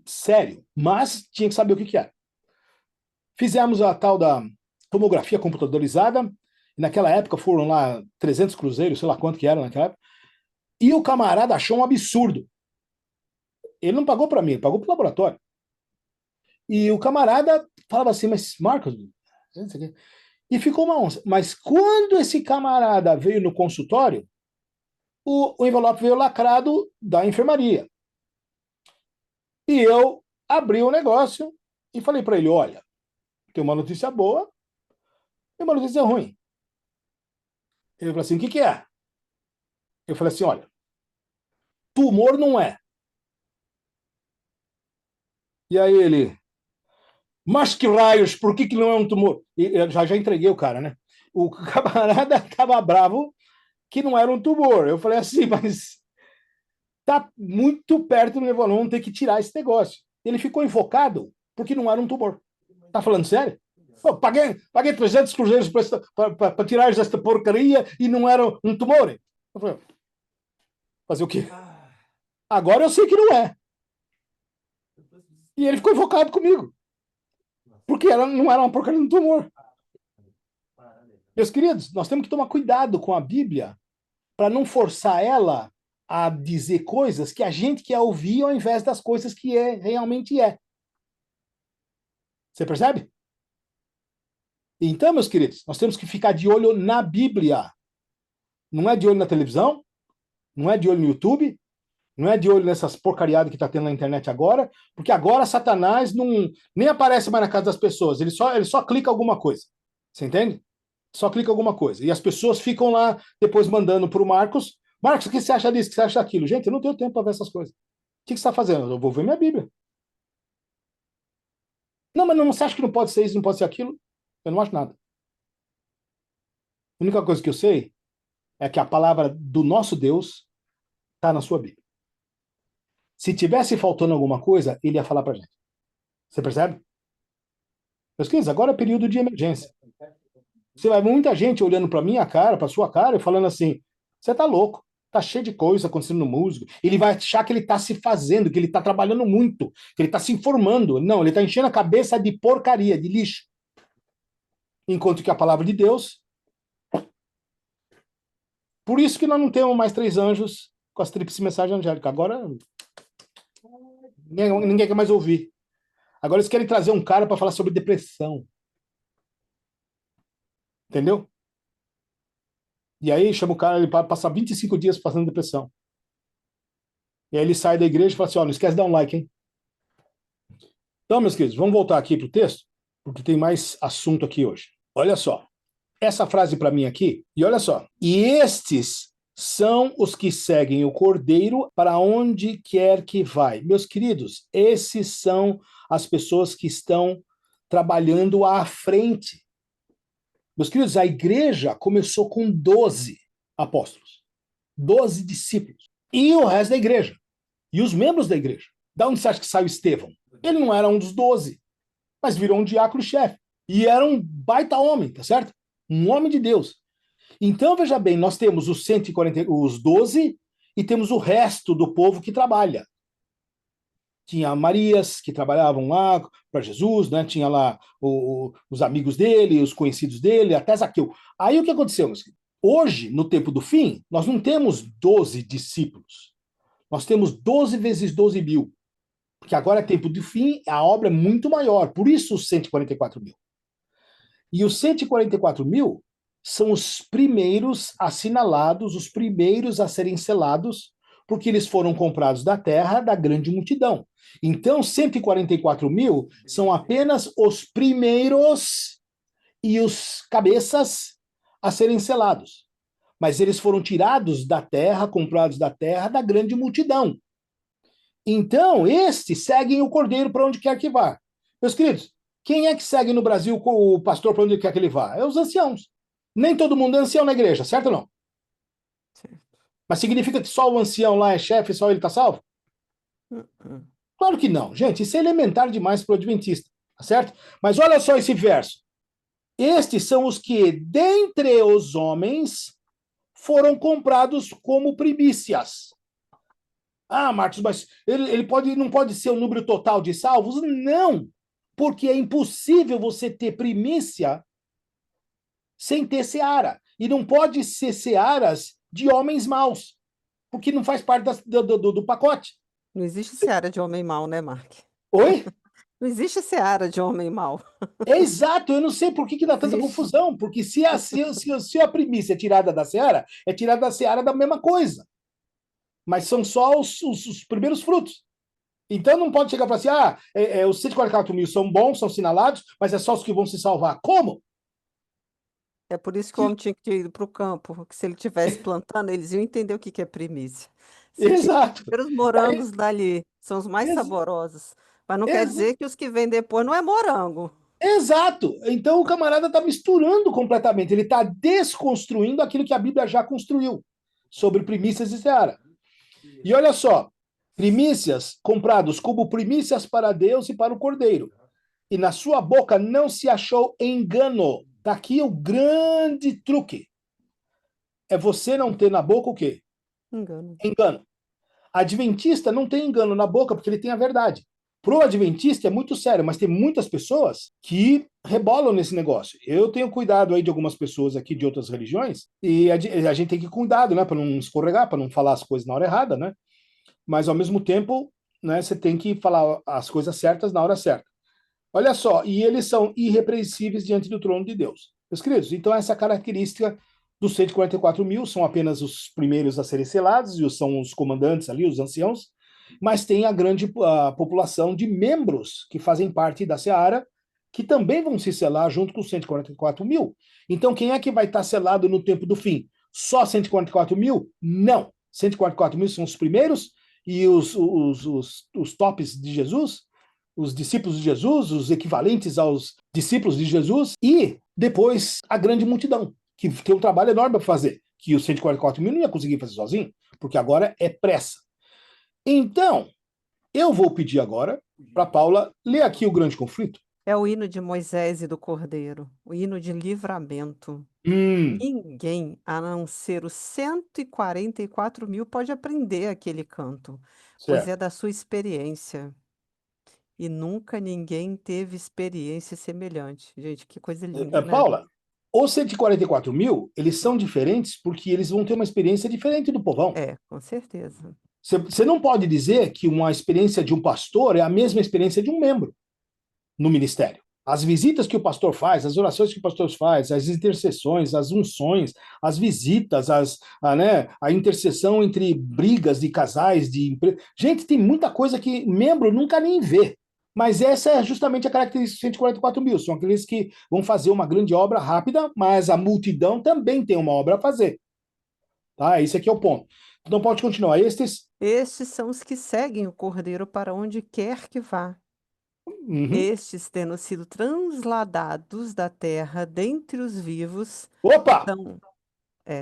sério, mas tinha que saber o que que era. Fizemos a tal da tomografia computadorizada, e naquela época foram lá 300 cruzeiros, sei lá quanto que era naquela época, e o camarada achou um absurdo. Ele não pagou para mim, ele pagou para o laboratório. E o camarada falava assim, mas Marcos, e ficou uma onça. Mas quando esse camarada veio no consultório, o envelope veio lacrado da enfermaria. E eu abri o negócio e falei para ele, olha, tem uma notícia boa e uma notícia ruim. Ele falou assim, o que que é? Eu falei assim, olha, tumor não é. E aí ele, mas que raios, por que que não é um tumor? E eu já entreguei o cara, né? O camarada estava bravo que não era um tumor. Eu falei assim, mas tá muito perto do meu vamos ter que tirar esse negócio. Ele ficou invocado porque não era um tumor. Tá falando sério? Pô, paguei 300 cruzeiros para tirar esta porcaria e não era um tumor. Eu falei, fazer o quê? Agora eu sei que não é. E ele ficou invocado comigo. Porque não era uma porcaria de um tumor. Meus queridos, nós temos que tomar cuidado com a Bíblia para não forçar ela a dizer coisas que a gente quer ouvir ao invés das coisas que realmente é. Você percebe? Então, meus queridos, nós temos que ficar de olho na Bíblia. Não é de olho na televisão, não é de olho no YouTube, não é de olho nessas porcariadas que está tendo na internet agora, porque agora Satanás não, nem aparece mais na casa das pessoas, ele só clica alguma coisa. Você entende? Só clica alguma coisa. E as pessoas ficam lá depois mandando para o Marcos, Marcos, o que você acha disso? O que você acha daquilo? Gente, eu não tenho tempo para ver essas coisas. O que você está fazendo? Eu vou ver minha Bíblia. Não, mas não, você acha que não pode ser isso, não pode ser aquilo? Eu não acho nada. A única coisa que eu sei é que a palavra do nosso Deus está na sua Bíblia. Se tivesse faltando alguma coisa, ele ia falar para a gente. Você percebe? Meus queridos, agora é período de emergência. Você vai muita gente olhando para minha cara, para sua cara, e falando assim: você tá louco, tá cheio de coisa acontecendo no músico. Ele vai achar que ele tá se fazendo, que ele tá trabalhando muito, que ele tá se informando. Não, ele tá enchendo a cabeça de porcaria, de lixo. Enquanto que a palavra de Deus. Por isso que nós não temos mais 3 anjos com as tríplices mensagens angélicas. Agora ninguém quer mais ouvir. Agora eles querem trazer um cara para falar sobre depressão. Entendeu? E aí chama o cara, ele passa 25 dias passando depressão. E aí ele sai da igreja e fala assim: ó, não esquece de dar um like, hein? Então, meus queridos, vamos voltar aqui para o texto, porque tem mais assunto aqui hoje. Olha só, essa frase para mim aqui, e olha só. E estes são os que seguem o Cordeiro para onde quer que vai. Meus queridos, esses são as pessoas que estão trabalhando à frente. Meus queridos, a igreja começou com 12 apóstolos, 12 discípulos, e o resto da igreja, e os membros da igreja. Da onde você acha que saiu Estevão? Ele não era um dos 12, mas virou um diácono-chefe. E era um baita homem, tá certo? Um homem de Deus. Então, veja bem, nós temos os 140, os 12, e temos o resto do povo que trabalha. Tinha Marias, que trabalhavam lá para Jesus, né? Tinha lá os amigos dele, os conhecidos dele, até Zaqueu. Aí o que aconteceu, meus queridos? Hoje, no tempo do fim, nós não temos 12 discípulos. Nós temos 12 vezes 12 mil. Porque agora é tempo do fim, a obra é muito maior. Por isso os 144 mil. E os 144 mil são os primeiros assinalados, os primeiros a serem selados, porque eles foram comprados da terra da grande multidão. Então, 144 mil são apenas os primeiros e os cabeças a serem selados. Mas eles foram tirados da terra, comprados da terra da grande multidão. Então, estes seguem o cordeiro para onde quer que vá. Meus queridos, quem é que segue no Brasil com o pastor para onde quer que ele vá? É os anciãos. Nem todo mundo é ancião na igreja, certo ou não? Certo. Mas significa que só o ancião lá é chefe, só ele está salvo? Uhum. Claro que não, gente. Isso é elementar demais para o adventista, tá certo? Mas olha só esse verso. Estes são os que, dentre os homens, foram comprados como primícias. Ah, Marcos, mas ele não pode ser o número total de salvos? Não, porque é impossível você ter primícia sem ter seara. E não pode ser searas de homens maus, porque não faz parte do pacote. Não existe seara de homem mau, né, Mark? Oi? Não existe seara de homem mau. É exato, eu não sei por que dá tanta Existe. confusão, porque se a primícia é tirada da seara, é tirada da seara da mesma coisa. Mas são só os primeiros frutos. Então não pode chegar e falar assim: os 144 mil são bons, são sinalados, mas é só os que vão se salvar. Como? É por isso que o homem tinha que ter ido para o campo, porque se ele tivesse plantando, eles iam entender o que que é primícia. Você tinha Exato. que ver os Aí, morangos dali, são os mais ex, saborosos. Mas não quer ex, dizer que os que vêm depois não é morango. exato. Então o camarada está misturando completamente. Ele está desconstruindo aquilo que a Bíblia já construiu sobre primícias e seara. E olha só, primícias comprados como primícias para Deus e para o Cordeiro. E na sua boca não se achou engano. Está aqui o grande truque. É você não ter na boca o quê? Engano. Engano. Adventista não tem engano na boca porque ele tem a verdade. Pro adventista é muito sério, mas tem muitas pessoas que rebolam nesse negócio. Eu tenho cuidado aí de algumas pessoas aqui de outras religiões e a gente tem que cuidado, né, para não escorregar, para não falar as coisas na hora errada, né? Mas ao mesmo tempo, né, você tem que falar as coisas certas na hora certa. Olha só, e eles são irrepreensíveis diante do trono de Deus. Meus queridos, então essa característica dos 144 mil são apenas os primeiros a serem selados, e são os comandantes ali, os anciãos, mas tem a grande população de membros que fazem parte da Seara, que também vão se selar junto com os 144 mil. Então, quem é que vai estar selado no tempo do fim? Só 144 mil? Não. 144 mil são os primeiros, e os tops de Jesus, os discípulos de Jesus, os equivalentes aos discípulos de Jesus, e depois a grande multidão, que tem um trabalho enorme para fazer, que os 144 mil não ia conseguir fazer sozinho, porque agora é pressa. Então, eu vou pedir agora para Paula ler aqui o grande conflito. É o hino de Moisés e do Cordeiro, o hino de livramento. Hum, Ninguém, a não ser os 144 mil, pode aprender aquele canto, pois é certo. da sua experiência. E nunca ninguém teve experiência semelhante. Gente, que coisa linda, né? Paula, os 144 mil, eles são diferentes porque eles vão ter uma experiência diferente do povão. É, com certeza. Você não pode dizer que uma experiência de um pastor é a mesma experiência de um membro no ministério. As visitas que o pastor faz, as orações que o pastor faz, as intercessões, as unções, as visitas, a intercessão entre brigas de casais, gente, tem muita coisa que membro nunca nem vê. Mas essa é justamente a característica dos 144 mil. São aqueles que vão fazer uma grande obra rápida, mas a multidão também tem uma obra a fazer. Tá? Esse aqui é o ponto. Então pode continuar. Estes. Estes são os que seguem o Cordeiro para onde quer que vá. Uhum. Estes, tendo sido transladados da terra dentre os vivos, Opa! são,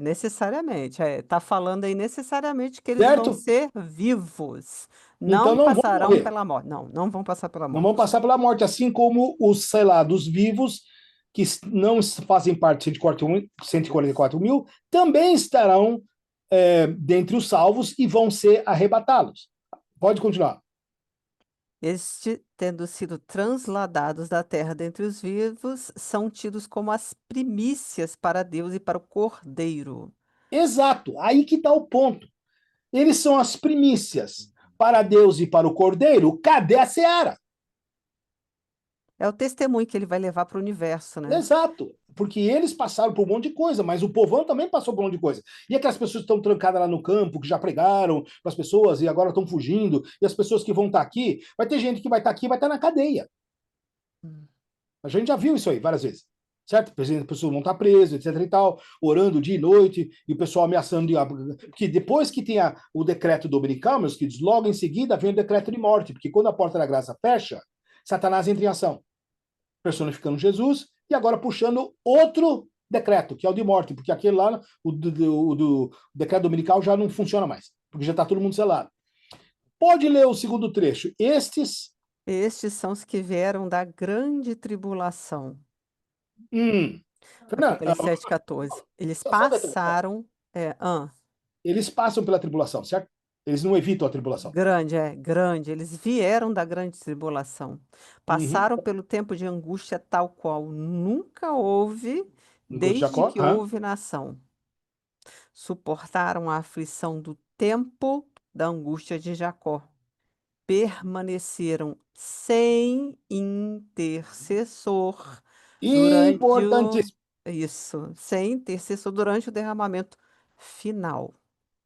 necessariamente, tá falando aí necessariamente que eles vão Certo? ser vivos, Então não não vão passarão morrer. pela morte. Não, não vão passar pela Não vão morte. passar pela morte, assim como os, sei lá, dos vivos que não fazem parte de 144 mil, também estarão dentre os salvos e vão ser arrebatados. Pode continuar. Este, tendo sido transladados da terra dentre os vivos, são tidos como as primícias para Deus e para o Cordeiro. Exato, aí que está o ponto. Eles são as primícias para Deus e para o Cordeiro. Cadê a seara? É o testemunho que ele vai levar para o universo, né? Exato, porque eles passaram por um monte de coisa, mas o povão também passou por um monte de coisa. E aquelas pessoas que estão trancadas lá no campo, que já pregaram para as pessoas e agora estão fugindo, e as pessoas que vão estar aqui, vai ter gente que vai estar aqui e vai estar na cadeia. Hum. A gente já viu isso aí várias vezes. Certo? As pessoas vão estar presas, etc e tal, orando dia e noite, e o pessoal ameaçando de. Porque depois que tem o decreto dominical, meus queridos, logo em seguida vem o decreto de morte, porque quando a porta da graça fecha, Satanás entra em ação, personificando Jesus, e agora puxando outro decreto, que é o de morte, porque aquele lá, o decreto dominical já não funciona mais, porque já está todo mundo selado. Pode ler o segundo trecho. Estes. Estes são os que vieram da grande tribulação. Fernando, Apocalipse 7,14. Eles só um detalhe. passaram. É, Eles passam pela tribulação, certo? Eles não evitam a tribulação. grande, é, grande. Eles vieram da grande tribulação. Uhum. Passaram pelo tempo de angústia tal qual nunca houve Enquanto desde Jacó, que houve nação. Suportaram a aflição do tempo da angústia de Jacó. Permaneceram sem intercessor durante o importantíssimo. isso, sem intercessor durante o derramamento final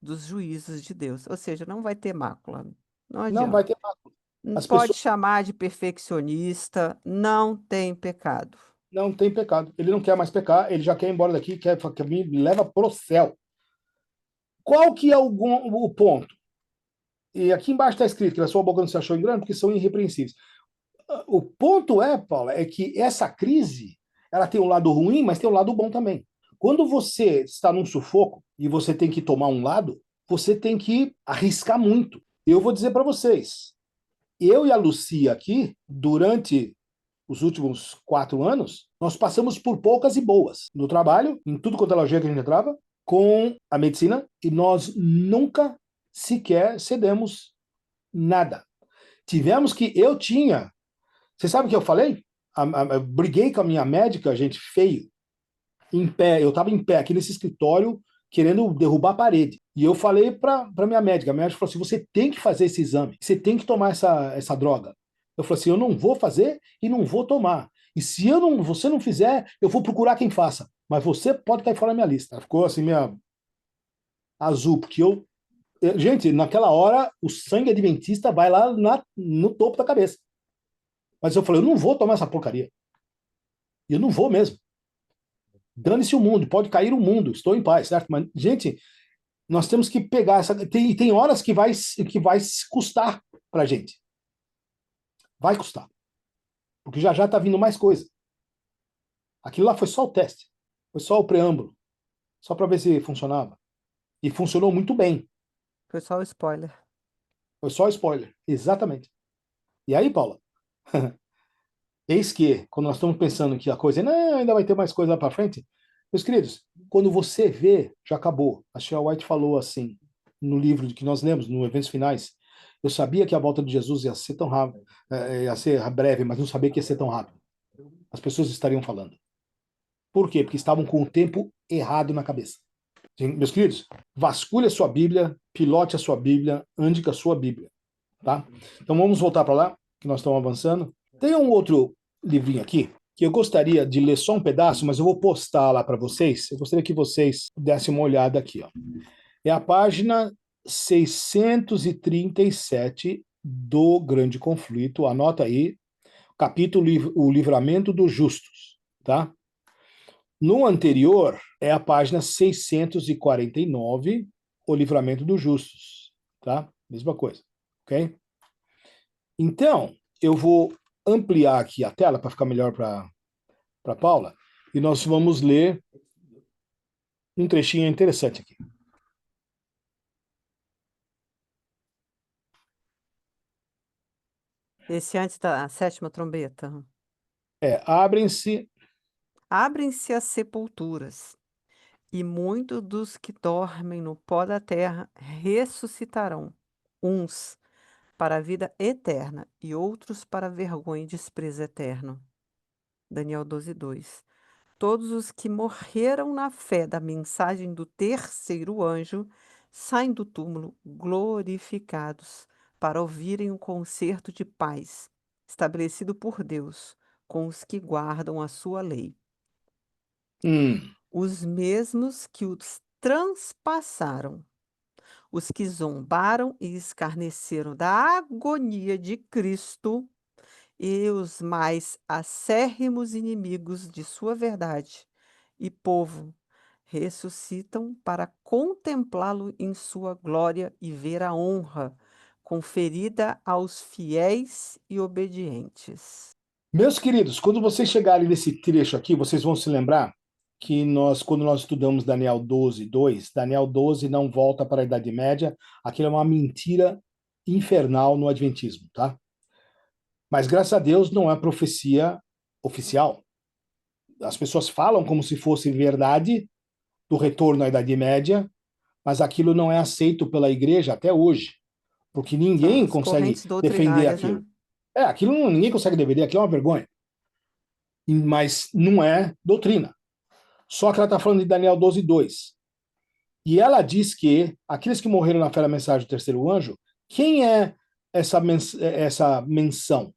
dos juízos de Deus. Ou seja, não vai ter mácula. Não Não vai adianta. ter. Não As pode pessoas chamar de perfeccionista, não tem pecado. não têm pecado. Ele não quer mais pecar, ele já quer ir embora daqui, quer que me leva pro céu. Qual que é o ponto? E aqui embaixo está escrito que na sua boca não se achou engano, porque são irrepreensíveis. O ponto é, Paula, é que essa crise, ela tem um lado ruim, mas tem um lado bom também. Quando você está num sufoco e você tem que tomar um lado, você tem que arriscar muito. Eu vou dizer para vocês, eu e a Lucia aqui, durante os últimos 4 anos, nós passamos por poucas e boas no trabalho, em tudo quanto é loja que a gente entrava, com a medicina, e nós nunca sequer cedemos nada. Tivemos que, eu tinha, você sabe o que eu falei? Eu briguei com a minha médica, gente, feio, em pé, eu estava em pé aqui nesse escritório, querendo derrubar a parede. E eu falei para minha médica, a médica falou assim, você tem que fazer esse exame, você tem que tomar essa droga. Eu falei assim, eu não vou fazer e não vou tomar. E se você não fizer, eu vou procurar quem faça. Mas você pode cair fora da minha lista. Ela ficou assim, minha azul, porque gente, naquela hora, o sangue adventista vai lá no topo da cabeça. Mas eu falei, eu não vou tomar essa porcaria. Eu não vou mesmo. Dane-se o mundo, pode cair o mundo, estou em paz, certo? Mas, gente, nós temos que pegar essa. Tem horas que vai custar para a gente. Vai custar. Porque já já está vindo mais coisa. Aquilo lá foi só o teste. Foi só o preâmbulo. Só para ver se funcionava. E funcionou muito bem. Foi só o spoiler. Foi só spoiler. Exatamente. E aí, Paula, eis que, quando nós estamos pensando que a coisa não, ainda vai ter mais coisa lá para frente, meus queridos, quando você vê, já acabou. A Shea White falou assim, no livro que nós lemos, no Eventos Finais, eu sabia que a volta de Jesus ia ser tão rápido, ia ser breve, mas não sabia que ia ser tão rápido. As pessoas estariam falando. Por quê? Porque estavam com o tempo errado na cabeça. Sim, meus queridos, vasculhe a sua Bíblia, pilote a sua Bíblia, ande com a sua Bíblia, tá? Então vamos voltar para lá, que nós estamos avançando. Tem um outro livrinho aqui que eu gostaria de ler só um pedaço, mas eu vou postar lá para vocês. Eu gostaria que vocês dessem uma olhada aqui, ó. É a página 637 do Grande Conflito. Anota aí, capítulo O Livramento dos Justos, tá? No anterior é a página 649, O Livramento dos Justos, tá? Mesma coisa, ok? Então, eu vou ampliar aqui a tela para ficar melhor para Paula, e nós vamos ler um trechinho interessante aqui. Esse antes da sétima trombeta. Abrem-se. Abrem-se as sepulturas, e muitos dos que dormem no pó da terra ressuscitarão, uns para a vida eterna e outros para a vergonha e desprezo eterno. Daniel 12:2. Todos os que morreram na fé da mensagem do terceiro anjo saem do túmulo glorificados para ouvirem o concerto de paz estabelecido por Deus com os que guardam a sua lei. Os mesmos que os transpassaram, os que zombaram e escarneceram da agonia de Cristo e os mais acérrimos inimigos de sua verdade e povo ressuscitam para contemplá-lo em sua glória e ver a honra conferida aos fiéis e obedientes. Meus queridos, quando vocês chegarem nesse trecho aqui, vocês vão se lembrar que quando nós estudamos Daniel 12:2, Daniel 12 não volta para a Idade Média, aquilo é uma mentira infernal no Adventismo, tá? Mas graças a Deus não é profecia oficial. As pessoas falam como se fosse verdade do retorno à Idade Média, mas aquilo não é aceito pela igreja até hoje, porque São ninguém as consegue correntes defender doutrinárias, né? aquilo. Ninguém consegue defender, aquilo é uma vergonha, mas não é doutrina. Só que ela está falando de Daniel 12:2. E ela diz que aqueles que morreram na fé da mensagem do terceiro anjo, quem é essa menção?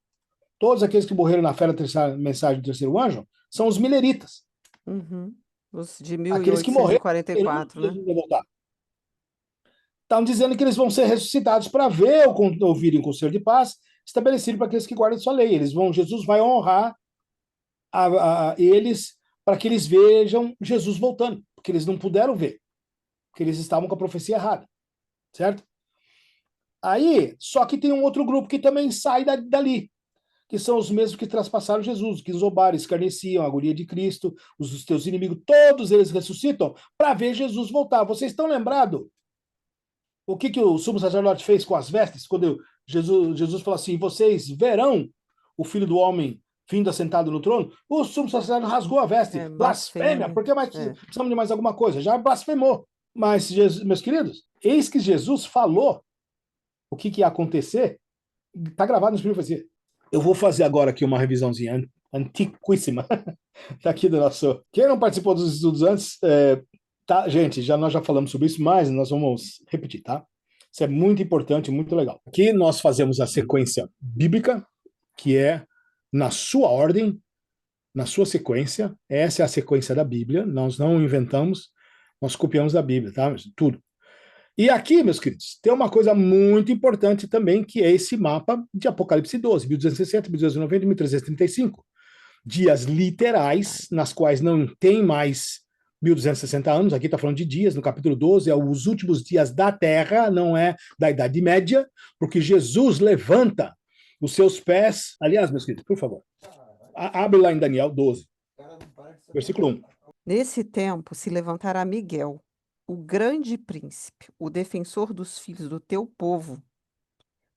Todos aqueles que morreram na fé da mensagem do terceiro anjo são os mileritas. Uhum. Os de mil Aqueles que morreram no 1844, né? Jesus vai voltar. Estão dizendo que eles vão ser ressuscitados para ver ou ouvirem o conselho de paz estabelecido para aqueles que guardam sua lei. Jesus vai honrar eles para que eles vejam Jesus voltando, porque eles não puderam ver, porque eles estavam com a profecia errada, certo? Aí, só que tem um outro grupo que também sai dali, que são os mesmos que traspassaram Jesus, que zombaram, escarneciam a agonia de Cristo, os teus inimigos, todos eles ressuscitam para ver Jesus voltar. Vocês estão lembrados o que o sumo sacerdote fez com as vestes, quando Jesus falou assim, vocês verão o Filho do Homem vindo assentado no trono? O sumo sacerdote rasgou a veste. É, Blasfêmia, blasfêmia. por que mais É. precisamos de mais alguma coisa? Já blasfemou. Mas, Jesus, meus queridos, eis que Jesus falou o que ia acontecer, está gravado no Espírito Profecia. Eu vou fazer agora aqui uma revisãozinha antiquíssima daqui do nosso. Quem não participou dos estudos antes, tá, gente, nós já falamos sobre isso, mas nós vamos repetir, tá? Isso é muito importante, muito legal. Aqui nós fazemos a sequência bíblica, que é na sua ordem, na sua sequência. Essa é a sequência da Bíblia. Nós não inventamos, nós copiamos da Bíblia, tá? Tudo. E aqui, meus queridos, tem uma coisa muito importante também, que é esse mapa de Apocalipse 12, 1260, 1290 e 1335. Dias literais, nas quais não tem mais 1260 anos, aqui está falando de dias, no capítulo 12, é os últimos dias da Terra, não é da Idade Média, porque Jesus levanta os seus pés. Aliás, meus queridos, por favor, abre lá em Daniel 12, versículo 1. Nesse tempo se levantará Miguel, o grande príncipe, o defensor dos filhos do teu povo,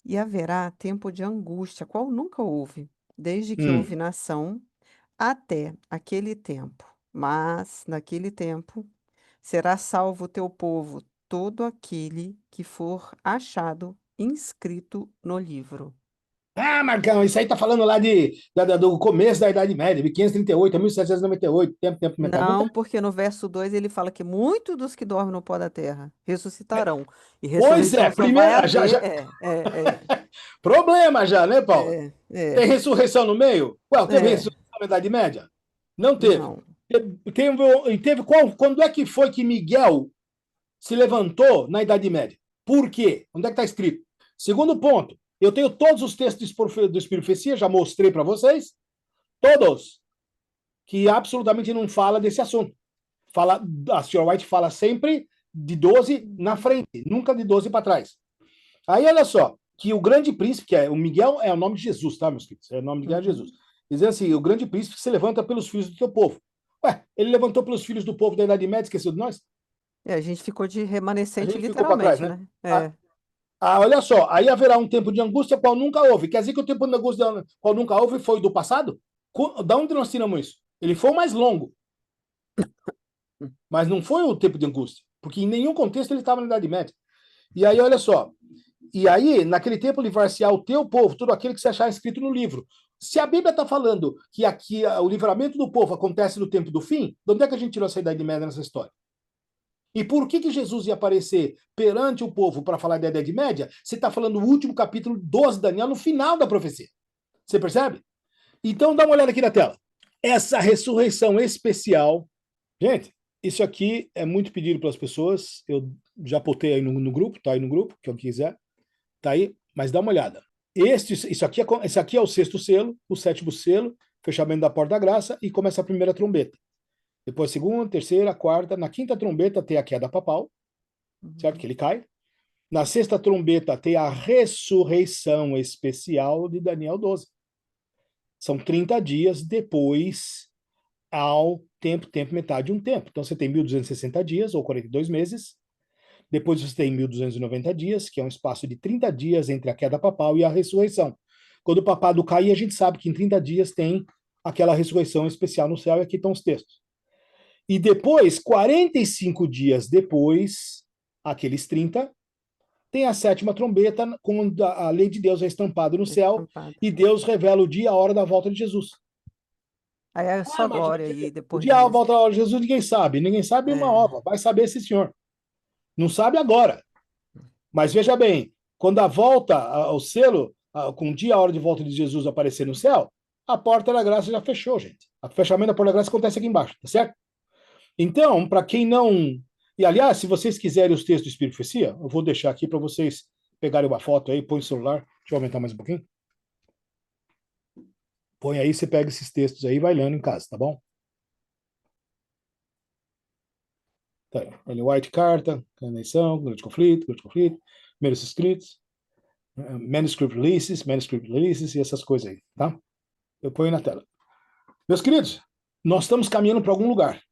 e haverá tempo de angústia, qual nunca houve, desde que houve nação até aquele tempo. Mas, naquele tempo, será salvo o teu povo, todo aquele que for achado inscrito no livro. Ah, Marcão, isso aí tá falando lá do começo da Idade Média, 1538 a 1798, tempo mental. Não tá. Não, porque no verso 2 ele fala que muitos dos que dormem no pó da terra ressuscitarão. E Pois é, ressurreição só vai primeiro, haver. É, problema já, né, Paulo? Tem é. ressurreição no meio? Ué, teve É, ressurreição na Idade Média? Não teve. não. Quando é que foi que Miguel se levantou na Idade Média? Por quê? Onde é que está escrito? Segundo ponto, eu tenho todos os textos do Espírito Profecia, já mostrei para vocês, todos, que absolutamente não fala desse assunto. A senhora White fala sempre de 12 na frente, nunca de 12 para trás. Aí, olha só, que o grande príncipe, que é o Miguel, é o nome de Jesus, tá, meus queridos? É o nome de Miguel, Jesus. Uhum. Dizendo assim, o grande príncipe se levanta pelos filhos do teu povo. Ué, ele levantou pelos filhos do povo da Idade Média, esqueceu de nós? É, a gente ficou de A remanescente gente ficou para trás, literalmente, né? né? Ah, É. olha só, aí haverá um tempo de angústia qual nunca houve. Quer dizer que o tempo de angústia qual nunca houve foi do passado? Da onde nós tiramos isso? Ele foi o mais longo, mas não foi o tempo de angústia, porque em nenhum contexto ele estava na Idade Média. E aí, olha só, e aí, naquele tempo, livrar-se-á o teu povo, tudo aquilo que se achar escrito no livro. Se a Bíblia está falando que aqui o livramento do povo acontece no tempo do fim, de onde é que a gente tirou essa Idade Média nessa história? E por que Jesus ia aparecer perante o povo para falar da Idade Média? Você está falando o último capítulo 12 de Daniel, no final da profecia. Você percebe? Então, dá uma olhada aqui na tela. Essa ressurreição especial. Gente, isso aqui é muito pedido pelas pessoas. Eu já botei aí no grupo, tá aí no grupo, quem quiser. Tá aí, mas dá uma olhada. Esse aqui é o sexto selo, o sétimo selo, fechamento da porta da graça, e começa a primeira trombeta. Depois a segunda, terceira, quarta. Na quinta trombeta tem a queda papal, certo? Que ele cai. Na sexta trombeta tem a ressurreição especial de Daniel 12. São 30 dias depois ao tempo, metade de um tempo. Então você tem 1260 dias, ou 42 meses. Depois você tem 1290 dias, que é um espaço de 30 dias entre a queda papal e a ressurreição. Quando o papado cai, a gente sabe que em 30 dias tem aquela ressurreição especial no céu, e aqui estão os textos. E depois, 45 dias depois, aqueles 30, tem a sétima trombeta, quando a lei de Deus é estampada no céu, Estampado. e Deus revela o dia e a hora da volta de Jesus. Aí é Ah, só mas glória aí o depois dia e a disso. volta da hora de Jesus ninguém sabe. Ninguém sabe uma É. obra. Vai saber esse senhor. Não sabe agora. Mas veja bem, quando a volta, o selo, com o dia e a hora de volta de Jesus aparecer no céu, a porta da graça já fechou, gente. O fechamento da porta da graça acontece aqui embaixo, tá certo? Então, para quem não. E, aliás, se vocês quiserem os textos do Espírito de Profecia, eu vou deixar aqui para vocês pegarem uma foto aí, põe o celular. Deixa eu aumentar mais um pouquinho. Põe aí, você pega esses textos aí e vai lendo em casa, tá bom? Tá aí. Ellen White, carta, eleição, grande conflito, primeiros escritos, manuscript releases e essas coisas aí, tá? Eu ponho na tela. Meus queridos, nós estamos caminhando para algum lugar.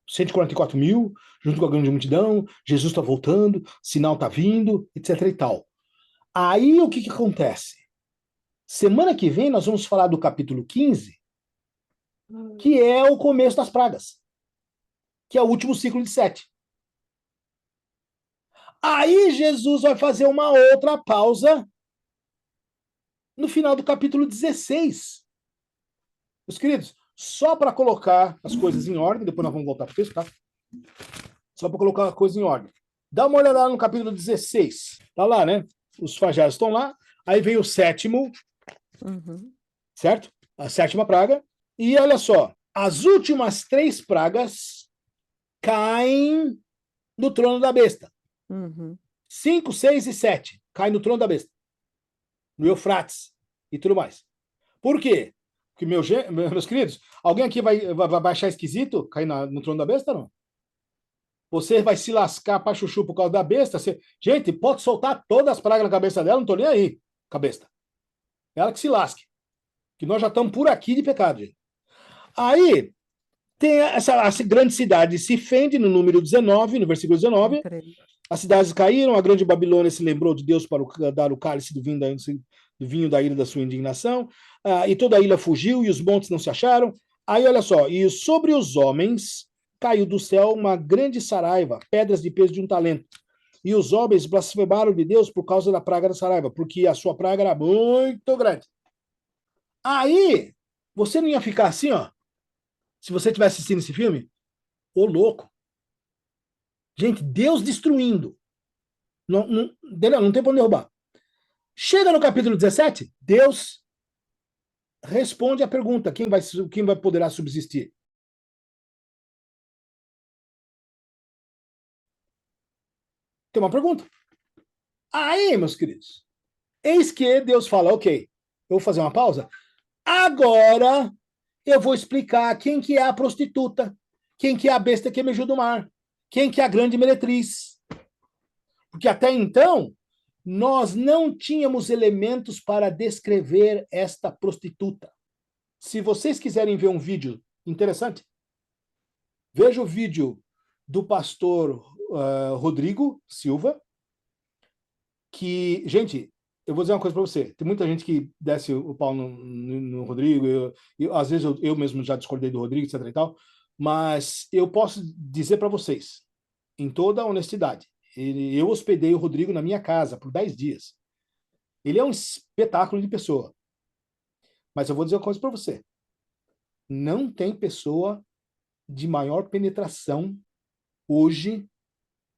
144 mil, junto com a grande multidão, Jesus está voltando, sinal está vindo, etc e tal. Aí o que acontece? Semana que vem nós vamos falar do capítulo 15, que é o começo das pragas, que é o último ciclo de 7. Aí Jesus vai fazer uma outra pausa no final do capítulo 16. Meus queridos, só para colocar as coisas em ordem, depois nós vamos voltar para o texto, tá? Só para colocar a coisa em ordem. Dá uma olhada lá no capítulo 16. Tá lá, né? Os fajados estão lá. Aí vem o sétimo, certo? A sétima praga. E olha só, as últimas 3 pragas caem no trono da besta. 5, 6 e 7 caem no trono da besta. No Eufrates e tudo mais. Por quê? Porque, meus queridos, alguém aqui vai achar esquisito cair no trono da besta, não? Você vai se lascar pra chuchu por causa da besta. Gente, pode soltar todas as pragas na cabeça dela, não tô nem aí, cabeça. Ela que se lasque. Que nós já estamos por aqui de pecado, gente. Aí, tem essa grande cidade se fende no número 19, no versículo 19. As cidades caíram, a grande Babilônia se lembrou de Deus para dar o cálice do vinho da ira da sua indignação, e toda a ilha fugiu, e os montes não se acharam. Aí, olha só, e sobre os homens caiu do céu uma grande saraiva, pedras de peso de um talento. E os homens blasfemaram de Deus por causa da praga da saraiva, porque a sua praga era muito grande. Aí, você não ia ficar assim, ó, se você estivesse assistindo esse filme? Ô, louco. Gente, Deus destruindo. Não tem para onde derrubar. Chega no capítulo 17, Deus responde a pergunta: quem vai poderá subsistir? Tem uma pergunta. Aí, meus queridos, eis que Deus fala: ok, eu vou fazer uma pausa. Agora eu vou explicar quem que é a prostituta, quem que é a besta que emergiu do mar, quem que é a grande meretriz. Porque até então, nós não tínhamos elementos para descrever esta prostituta. Se vocês quiserem ver um vídeo interessante, veja o vídeo do pastor Rodrigo Silva, que, gente, eu vou dizer uma coisa para você. Tem muita gente que desce o pau no Rodrigo. Às vezes eu mesmo já discordei do Rodrigo, etc. e tal. Mas eu posso dizer para vocês, em toda a honestidade, eu hospedei o Rodrigo na minha casa por 10 dias. Ele é um espetáculo de pessoa. Mas eu vou dizer uma coisa para você. Não tem pessoa de maior penetração hoje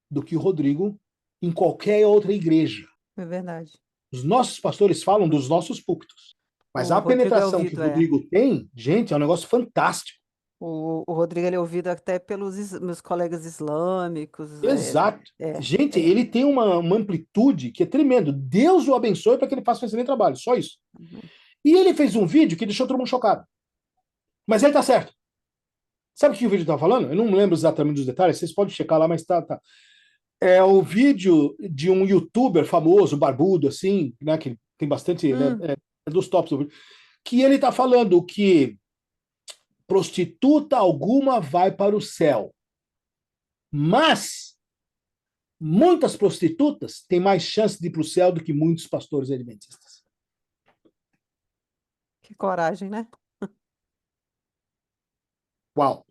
do que o Rodrigo em qualquer outra igreja. É verdade. Os nossos pastores falam dos nossos púlpitos. Mas O a Rodrigo é penetração que o ouvido, é. Rodrigo tem, gente, é um negócio fantástico. O Rodrigo ele é ouvido até pelos meus colegas islâmicos. Exato. É, Gente, é. ele tem uma amplitude que é tremendo. Deus o abençoe para que ele faça um excelente trabalho. Só isso. Uhum. E ele fez um vídeo que deixou todo mundo chocado. Mas ele tá certo. Sabe o que o vídeo tá falando? Eu não lembro exatamente dos detalhes, vocês podem checar lá, mas tá. É o vídeo de um youtuber famoso, barbudo, assim, né? Que tem bastante. Ele Hum, é dos tops do vídeo. Que ele tá falando que prostituta alguma vai para o céu. Mas muitas prostitutas têm mais chance de ir para o céu do que muitos pastores adventistas. que coragem, né? Uau!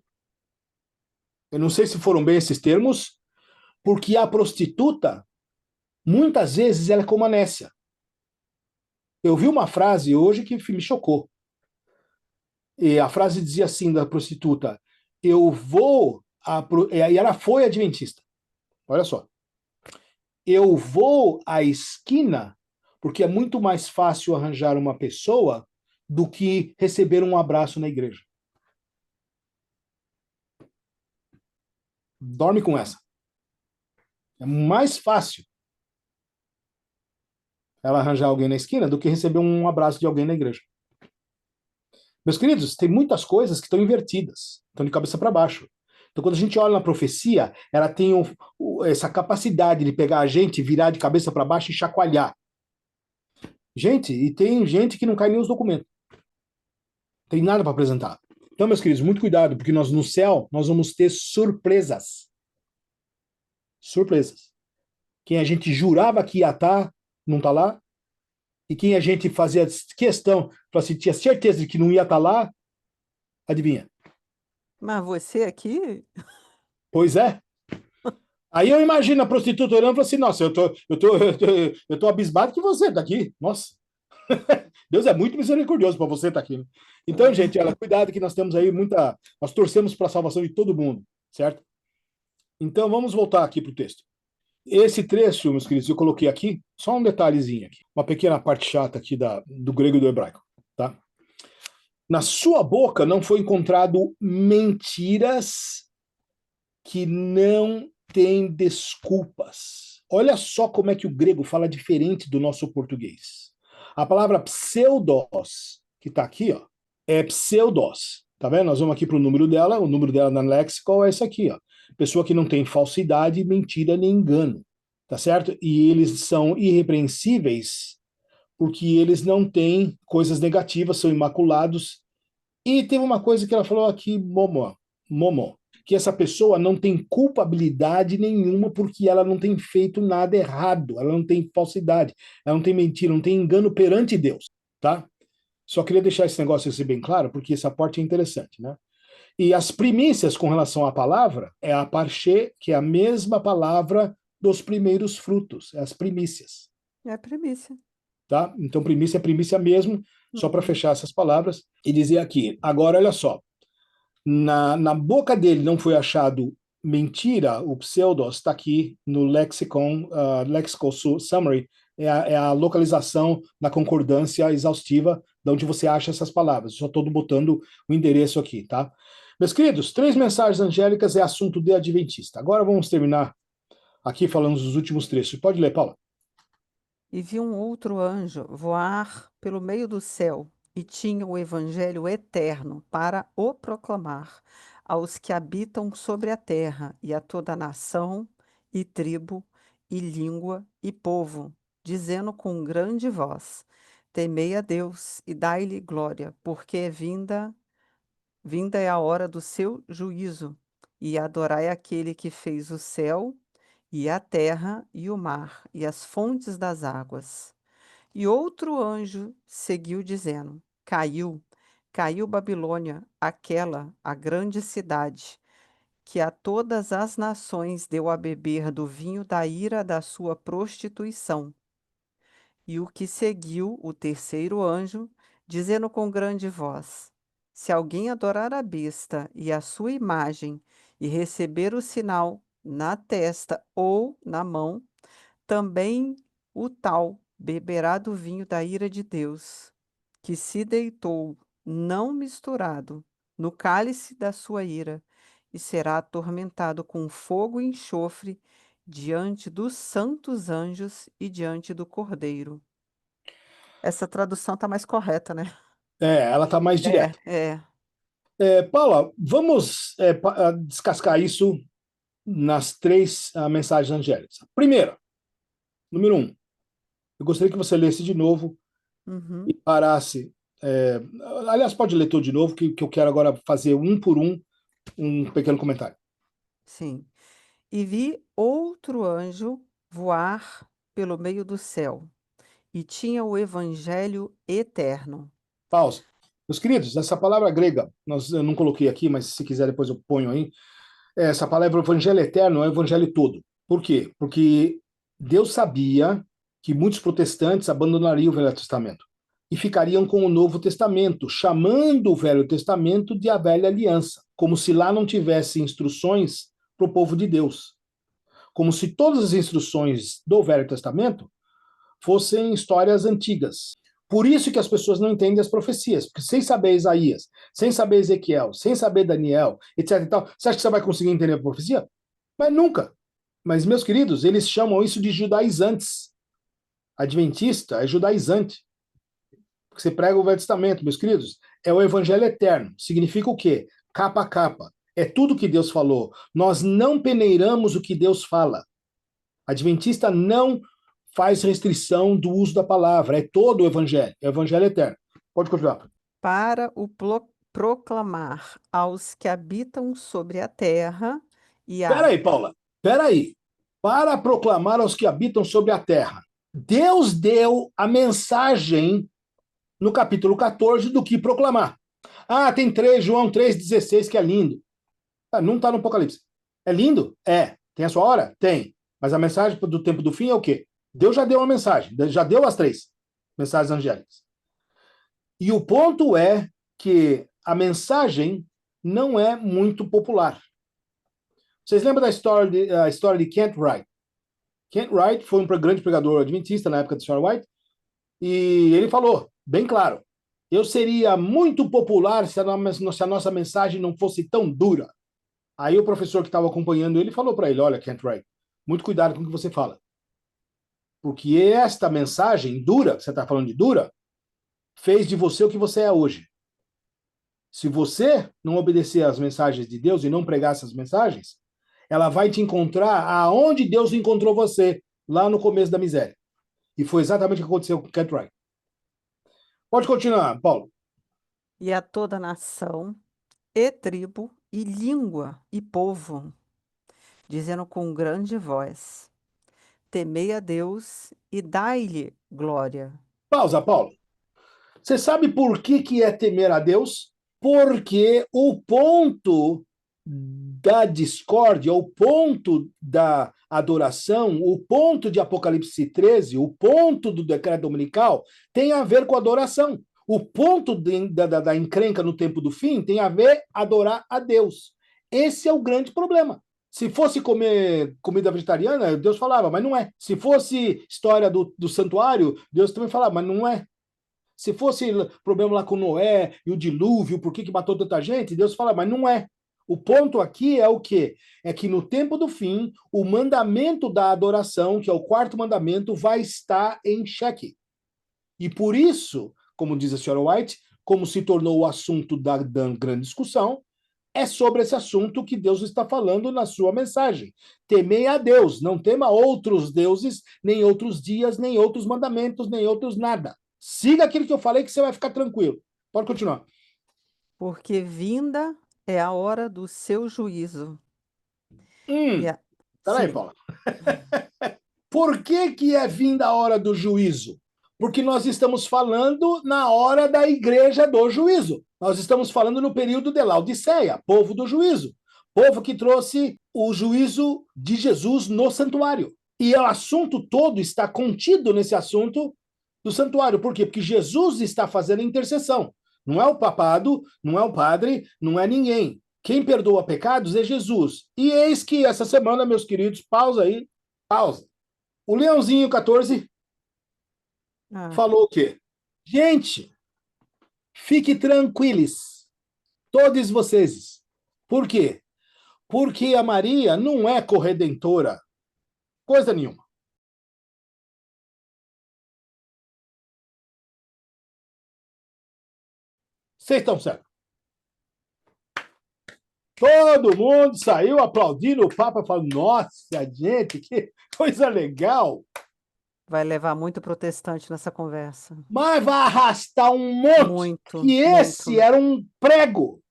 Eu não sei se foram bem esses termos, Porque a prostituta, muitas vezes, ela é como a Nécia. Eu vi uma frase hoje que me chocou. E a frase dizia assim da prostituta: eu vou. E ela foi adventista. Olha só. Eu vou à esquina porque é muito mais fácil arranjar uma pessoa do que receber um abraço na igreja. Dorme com essa. É mais fácil ela arranjar alguém na esquina do que receber um abraço de alguém na igreja. Meus queridos, tem muitas coisas que estão invertidas, estão de cabeça para baixo. Então, quando a gente olha na profecia, ela tem essa capacidade de pegar a gente, virar de cabeça para baixo e chacoalhar. Gente, e tem gente que não cai nem os documentos. Tem nada para apresentar. Então, meus queridos, muito cuidado, porque nós no céu nós vamos ter surpresas. Surpresas. Quem a gente jurava que ia estar, não está lá. E quem a gente fazia questão, assim, tinha certeza de que não ia estar lá, adivinha? Mas você aqui? Pois é. Aí eu imagino a prostituta olhando e falando assim, nossa, eu tô abismado que você está aqui. Nossa, Deus é muito misericordioso para você estar aqui. Né? Então, gente, cuidado que nós temos aí muita. Nós torcemos para a salvação de todo mundo, certo? Então, vamos voltar aqui para o texto. Esse trecho, meus queridos, eu coloquei aqui, só um detalhezinho aqui, uma pequena parte chata aqui do grego e do hebraico, tá? Na sua boca não foi encontrado mentiras que não têm desculpas. Olha só como é que o grego fala diferente do nosso português. A palavra pseudos, que está aqui, ó, é pseudos. Tá vendo? Nós vamos aqui para o número dela na léxico é esse aqui, ó. Pessoa que não tem falsidade, mentira nem engano. Tá certo? E eles são irrepreensíveis porque eles não têm coisas negativas, são imaculados. E teve uma coisa que ela falou aqui, Momo, que essa pessoa não tem culpabilidade nenhuma porque ela não tem feito nada errado, ela não tem falsidade, ela não tem mentira, não tem engano perante Deus, tá? Só queria deixar esse negócio assim bem claro, porque essa parte é interessante, né? E as primícias com relação à palavra é a parche, que é a mesma palavra dos primeiros frutos, é as primícias, É a premissa. tá? Então primícia é primícia mesmo, só para Uhum. fechar essas palavras e dizer aqui, agora olha só, na boca dele não foi achado mentira, o pseudos está aqui no lexicon, lexical summary, é a localização na concordância exaustiva de onde você acha essas palavras. Só estou botando o endereço aqui, tá? Meus queridos, 3 mensagens angélicas é assunto de Adventista. Agora vamos terminar aqui falando dos últimos trechos. Pode ler, Paula. E vi um outro anjo voar pelo meio do céu, e tinha o evangelho eterno para o proclamar aos que habitam sobre a terra, e a toda nação, e tribo, e língua, e povo, dizendo com grande voz: Temei a Deus e dai-lhe glória, porque vinda é a hora do seu juízo, e adorai aquele que fez o céu, e a terra, e o mar, e as fontes das águas. E outro anjo seguiu dizendo: caiu Babilônia, aquela, a grande cidade, que a todas as nações deu a beber do vinho da ira da sua prostituição. E o que seguiu, o terceiro anjo, dizendo com grande voz: Se alguém adorar a besta e a sua imagem, e receber o sinal na testa ou na mão, também o tal beberá do vinho da ira de Deus, que se deitou, não misturado, no cálice da sua ira, e será atormentado com fogo e enxofre diante dos santos anjos e diante do Cordeiro. Essa tradução está mais correta, né? Ela está mais É, direta. é. Paula, vamos descascar isso nas 3 mensagens angélicas. Primeiro, número 1, eu gostaria que você lesse de novo e Uhum, parasse. é, Aliás, pode ler tudo de novo, que eu quero agora fazer um por um pequeno comentário. sim. E vi outro anjo voar pelo meio do céu, e tinha o evangelho eterno. Pausa. Meus queridos, essa palavra grega, eu não coloquei aqui, mas se quiser depois eu ponho aí. Essa palavra evangelho eterno é o evangelho todo. Por quê? Porque Deus sabia que muitos protestantes abandonariam o Velho Testamento e ficariam com o Novo Testamento, chamando o Velho Testamento de a Velha Aliança, como se lá não tivesse instruções para o povo de Deus, como se todas as instruções do Velho Testamento fossem histórias antigas. Por isso que as pessoas não entendem as profecias, porque sem saber Isaías, sem saber Ezequiel, sem saber Daniel, etc e tal, você acha que você vai conseguir entender a profecia? Mas nunca. Mas, meus queridos, eles chamam isso de judaizantes. Adventista é judaizante. Porque você prega o Velho Testamento, meus queridos, é o evangelho eterno. Significa o quê? Capa a capa. É tudo que Deus falou. Nós não peneiramos o que Deus fala. Adventista não faz restrição do uso da palavra. É todo o evangelho eterno. Pode continuar. Para o proclamar aos que habitam sobre a terra e Espera a... aí, Paula. Espera aí. Para proclamar aos que habitam sobre a terra. Deus deu a mensagem no capítulo 14 do que proclamar. Ah, tem 3, João 3,16, que é lindo. Ah, não está no Apocalipse. É lindo? É. Tem a sua hora? Tem. Mas a mensagem do tempo do fim é o quê? Deus já deu uma mensagem, já deu as 3 mensagens angélicas. E o ponto é que a mensagem não é muito popular. Vocês lembram da história de Kent Wright? Kent Wright foi um grande pregador adventista na época de Sr. White, e ele falou, bem claro, eu seria muito popular se a nossa mensagem não fosse tão dura. Aí o professor que estava acompanhando ele falou para ele, olha, Kent Wright, muito cuidado com o que você fala. Porque esta mensagem dura, que você está falando de dura, fez de você o que você é hoje. Se você não obedecer às mensagens de Deus e não pregar essas mensagens, ela vai te encontrar aonde Deus encontrou você, lá no começo da miséria. E foi exatamente o que aconteceu com Kent Wright. Pode continuar, Paulo. e a toda nação, e tribo, e língua, e povo, dizendo com grande voz: Temei a Deus e dai-lhe glória. Pausa, Paulo. Você sabe por que é temer a Deus? Porque o ponto da discórdia, o ponto da adoração, o ponto de Apocalipse 13, o ponto do decreto dominical tem a ver com adoração. O ponto da encrenca no tempo do fim tem a ver adorar a Deus. Esse é o grande problema. Se fosse comer comida vegetariana, Deus falava, mas não é. Se fosse história do santuário, Deus também falava, mas não é. Se fosse problema lá com Noé e o dilúvio, por que matou tanta gente, Deus fala, mas não é. O ponto aqui é o quê? É que no tempo do fim, o mandamento da adoração, que é o quarto mandamento, vai estar em xeque. E por isso, como diz a senhora White, como se tornou o assunto da grande discussão, é sobre esse assunto que Deus está falando na sua mensagem. Temei a Deus, não tema outros deuses, nem outros dias, nem outros mandamentos, nem outros nada. Siga aquilo que eu falei que você vai ficar tranquilo. Pode continuar. Porque vinda é a hora do seu juízo. E a... Peraí, Sim, Paula. Por que é vinda a hora do juízo? Porque nós estamos falando na hora da igreja do juízo. Nós estamos falando no período de Laodiceia, povo do juízo. Povo que trouxe o juízo de Jesus no santuário. E o assunto todo está contido nesse assunto do santuário. Por quê? Porque Jesus está fazendo intercessão. Não é o papado, não é o padre, não é ninguém. Quem perdoa pecados é Jesus. E eis que essa semana, meus queridos, pausa aí, pausa. O Leãozinho 14 ah, falou o quê? Gente, fique tranquilos, todos vocês. Por quê? Porque a Maria não é corredentora, coisa nenhuma. Vocês estão certos. Todo mundo saiu aplaudindo o Papa, falando, nossa, gente, que coisa legal. vai levar muito protestante nessa conversa. Mas vai arrastar um monte, Muito, que esse muito. era um prego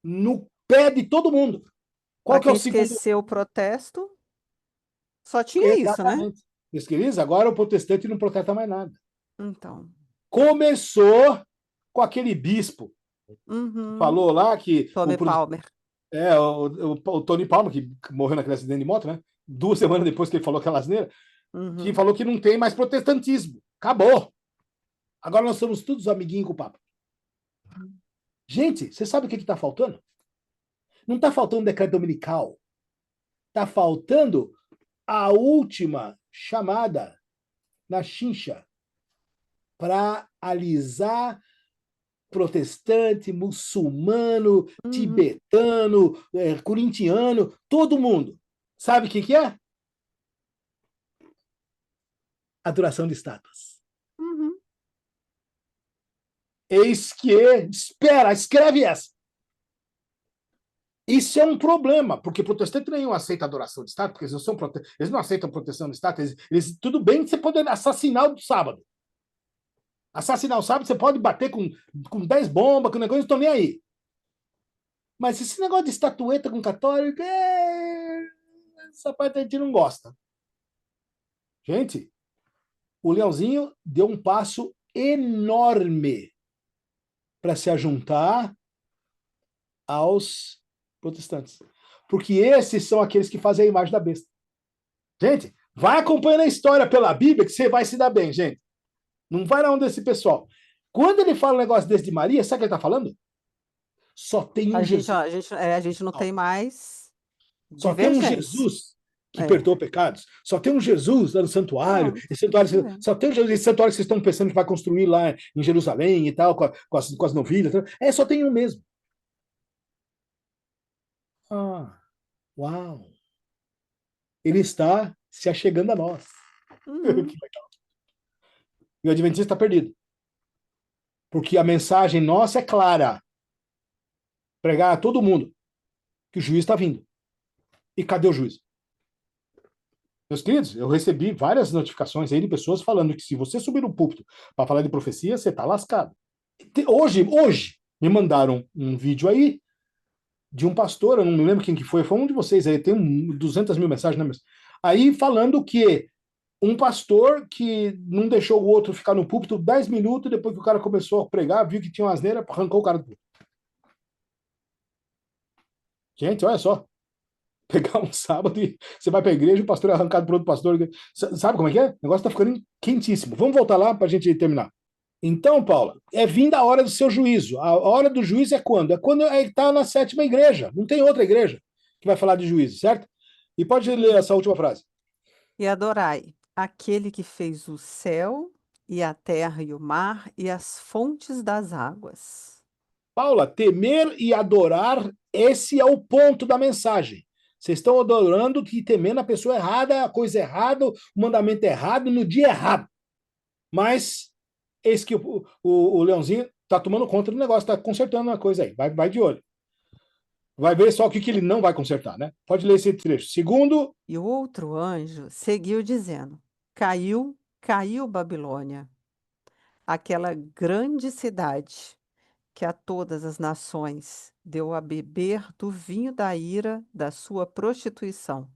no pé de todo mundo. Para Qual que é quem o segundo? esqueceu o protesto, só tinha isso, né? Exatamente. Meus queridos, agora o protestante não protesta mais nada. Então. Começou com aquele bispo que Uhum. falou lá que Tommy Palmer. o Tony Palmer, que morreu naquele acidente de moto, né? 2 semanas depois que ele falou aquela asneira, que Uhum. falou que não tem mais protestantismo. Acabou. Agora nós somos todos amiguinhos com o Papa. Gente, você sabe o que está faltando? Não está faltando decreto dominical. Está faltando a última chamada na chincha para alisar protestante, muçulmano, Uhum. tibetano, corintiano, todo mundo. Sabe o que é? Adoração de estátuas. Uhum. Eis que, espera, escreve essa. Isso é um problema, porque protestante nenhum aceita adoração de estátua, porque eles não aceitam proteção de estátua. Tudo bem que você pode assassinar o sábado. Assassinar o sábado, você pode bater com 10 bombas, com negócio, não estão nem aí. Mas esse negócio de estatueta com católico, essa parte a gente não gosta. Gente, o Leãozinho deu um passo enorme para se ajuntar aos protestantes. Porque esses são aqueles que fazem a imagem da besta. Gente, vai acompanhando a história pela Bíblia que você vai se dar bem, gente. Não vai na onda desse pessoal. Quando ele fala um negócio desse de Maria, sabe o que ele está falando? Só tem um Jesus. A gente não tem mais Só tem um divergência. Jesus que É, perdoa pecados. Só tem um Jesus lá no santuário. pronto. Esse É isso santuário mesmo. só tem um Jesus, esse santuário que vocês estão pensando que vai construir lá em Jerusalém e tal, com as novilhas. Só tem um mesmo. Ah, uau. Ele está se achegando a nós. Uhum. E o Adventista está perdido. Porque a mensagem nossa é clara. Pregar a todo mundo que o juiz está vindo. E cadê o juiz? Meus queridos, eu recebi várias notificações aí de pessoas falando que se você subir no púlpito para falar de profecia, você está lascado. Hoje, me mandaram um vídeo aí de um pastor, eu não me lembro quem que foi um de vocês aí, tem 200 mil mensagens, né? Aí falando que um pastor que não deixou o outro ficar no púlpito 10 minutos, depois que o cara começou a pregar, viu que tinha uma asneira, arrancou o cara do púlpito. Gente, olha só. Pegar um sábado e você vai para a igreja, o pastor é arrancado por outro pastor. Sabe como é que é? O negócio está ficando quentíssimo. Vamos voltar lá para a gente terminar. Então, Paula, é vinda a hora do seu juízo. A hora do juízo é quando? É quando está na sétima igreja. Não tem outra igreja que vai falar de juízo, certo? E pode ler essa última frase. E adorai aquele que fez o céu e a terra e o mar e as fontes das águas. Paula, temer e adorar, esse é o ponto da mensagem. Vocês estão adorando que temendo a pessoa errada, a coisa errada, o mandamento errado, no dia errado. Mas eis que o Leãozinho está tomando conta do negócio, está consertando uma coisa aí. Vai de olho. Vai ver só o que ele não vai consertar, né? Pode ler esse trecho. Segundo, E o outro anjo seguiu dizendo: Caiu, caiu Babilônia, aquela grande cidade que a todas as nações deu a beber do vinho da ira da sua prostituição.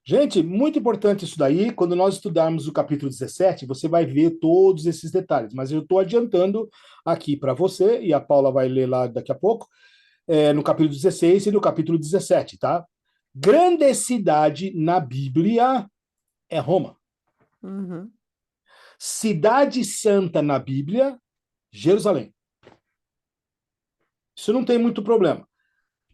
gente, muito importante isso daí. Quando nós estudarmos o capítulo 17, você vai ver todos esses detalhes. Mas eu estou adiantando aqui para você, e a Paula vai ler lá daqui a pouco, no capítulo 16 e no capítulo 17, tá? Grande cidade na Bíblia é Roma. Uhum. Cidade santa na Bíblia, Jerusalém. Isso não tem muito problema.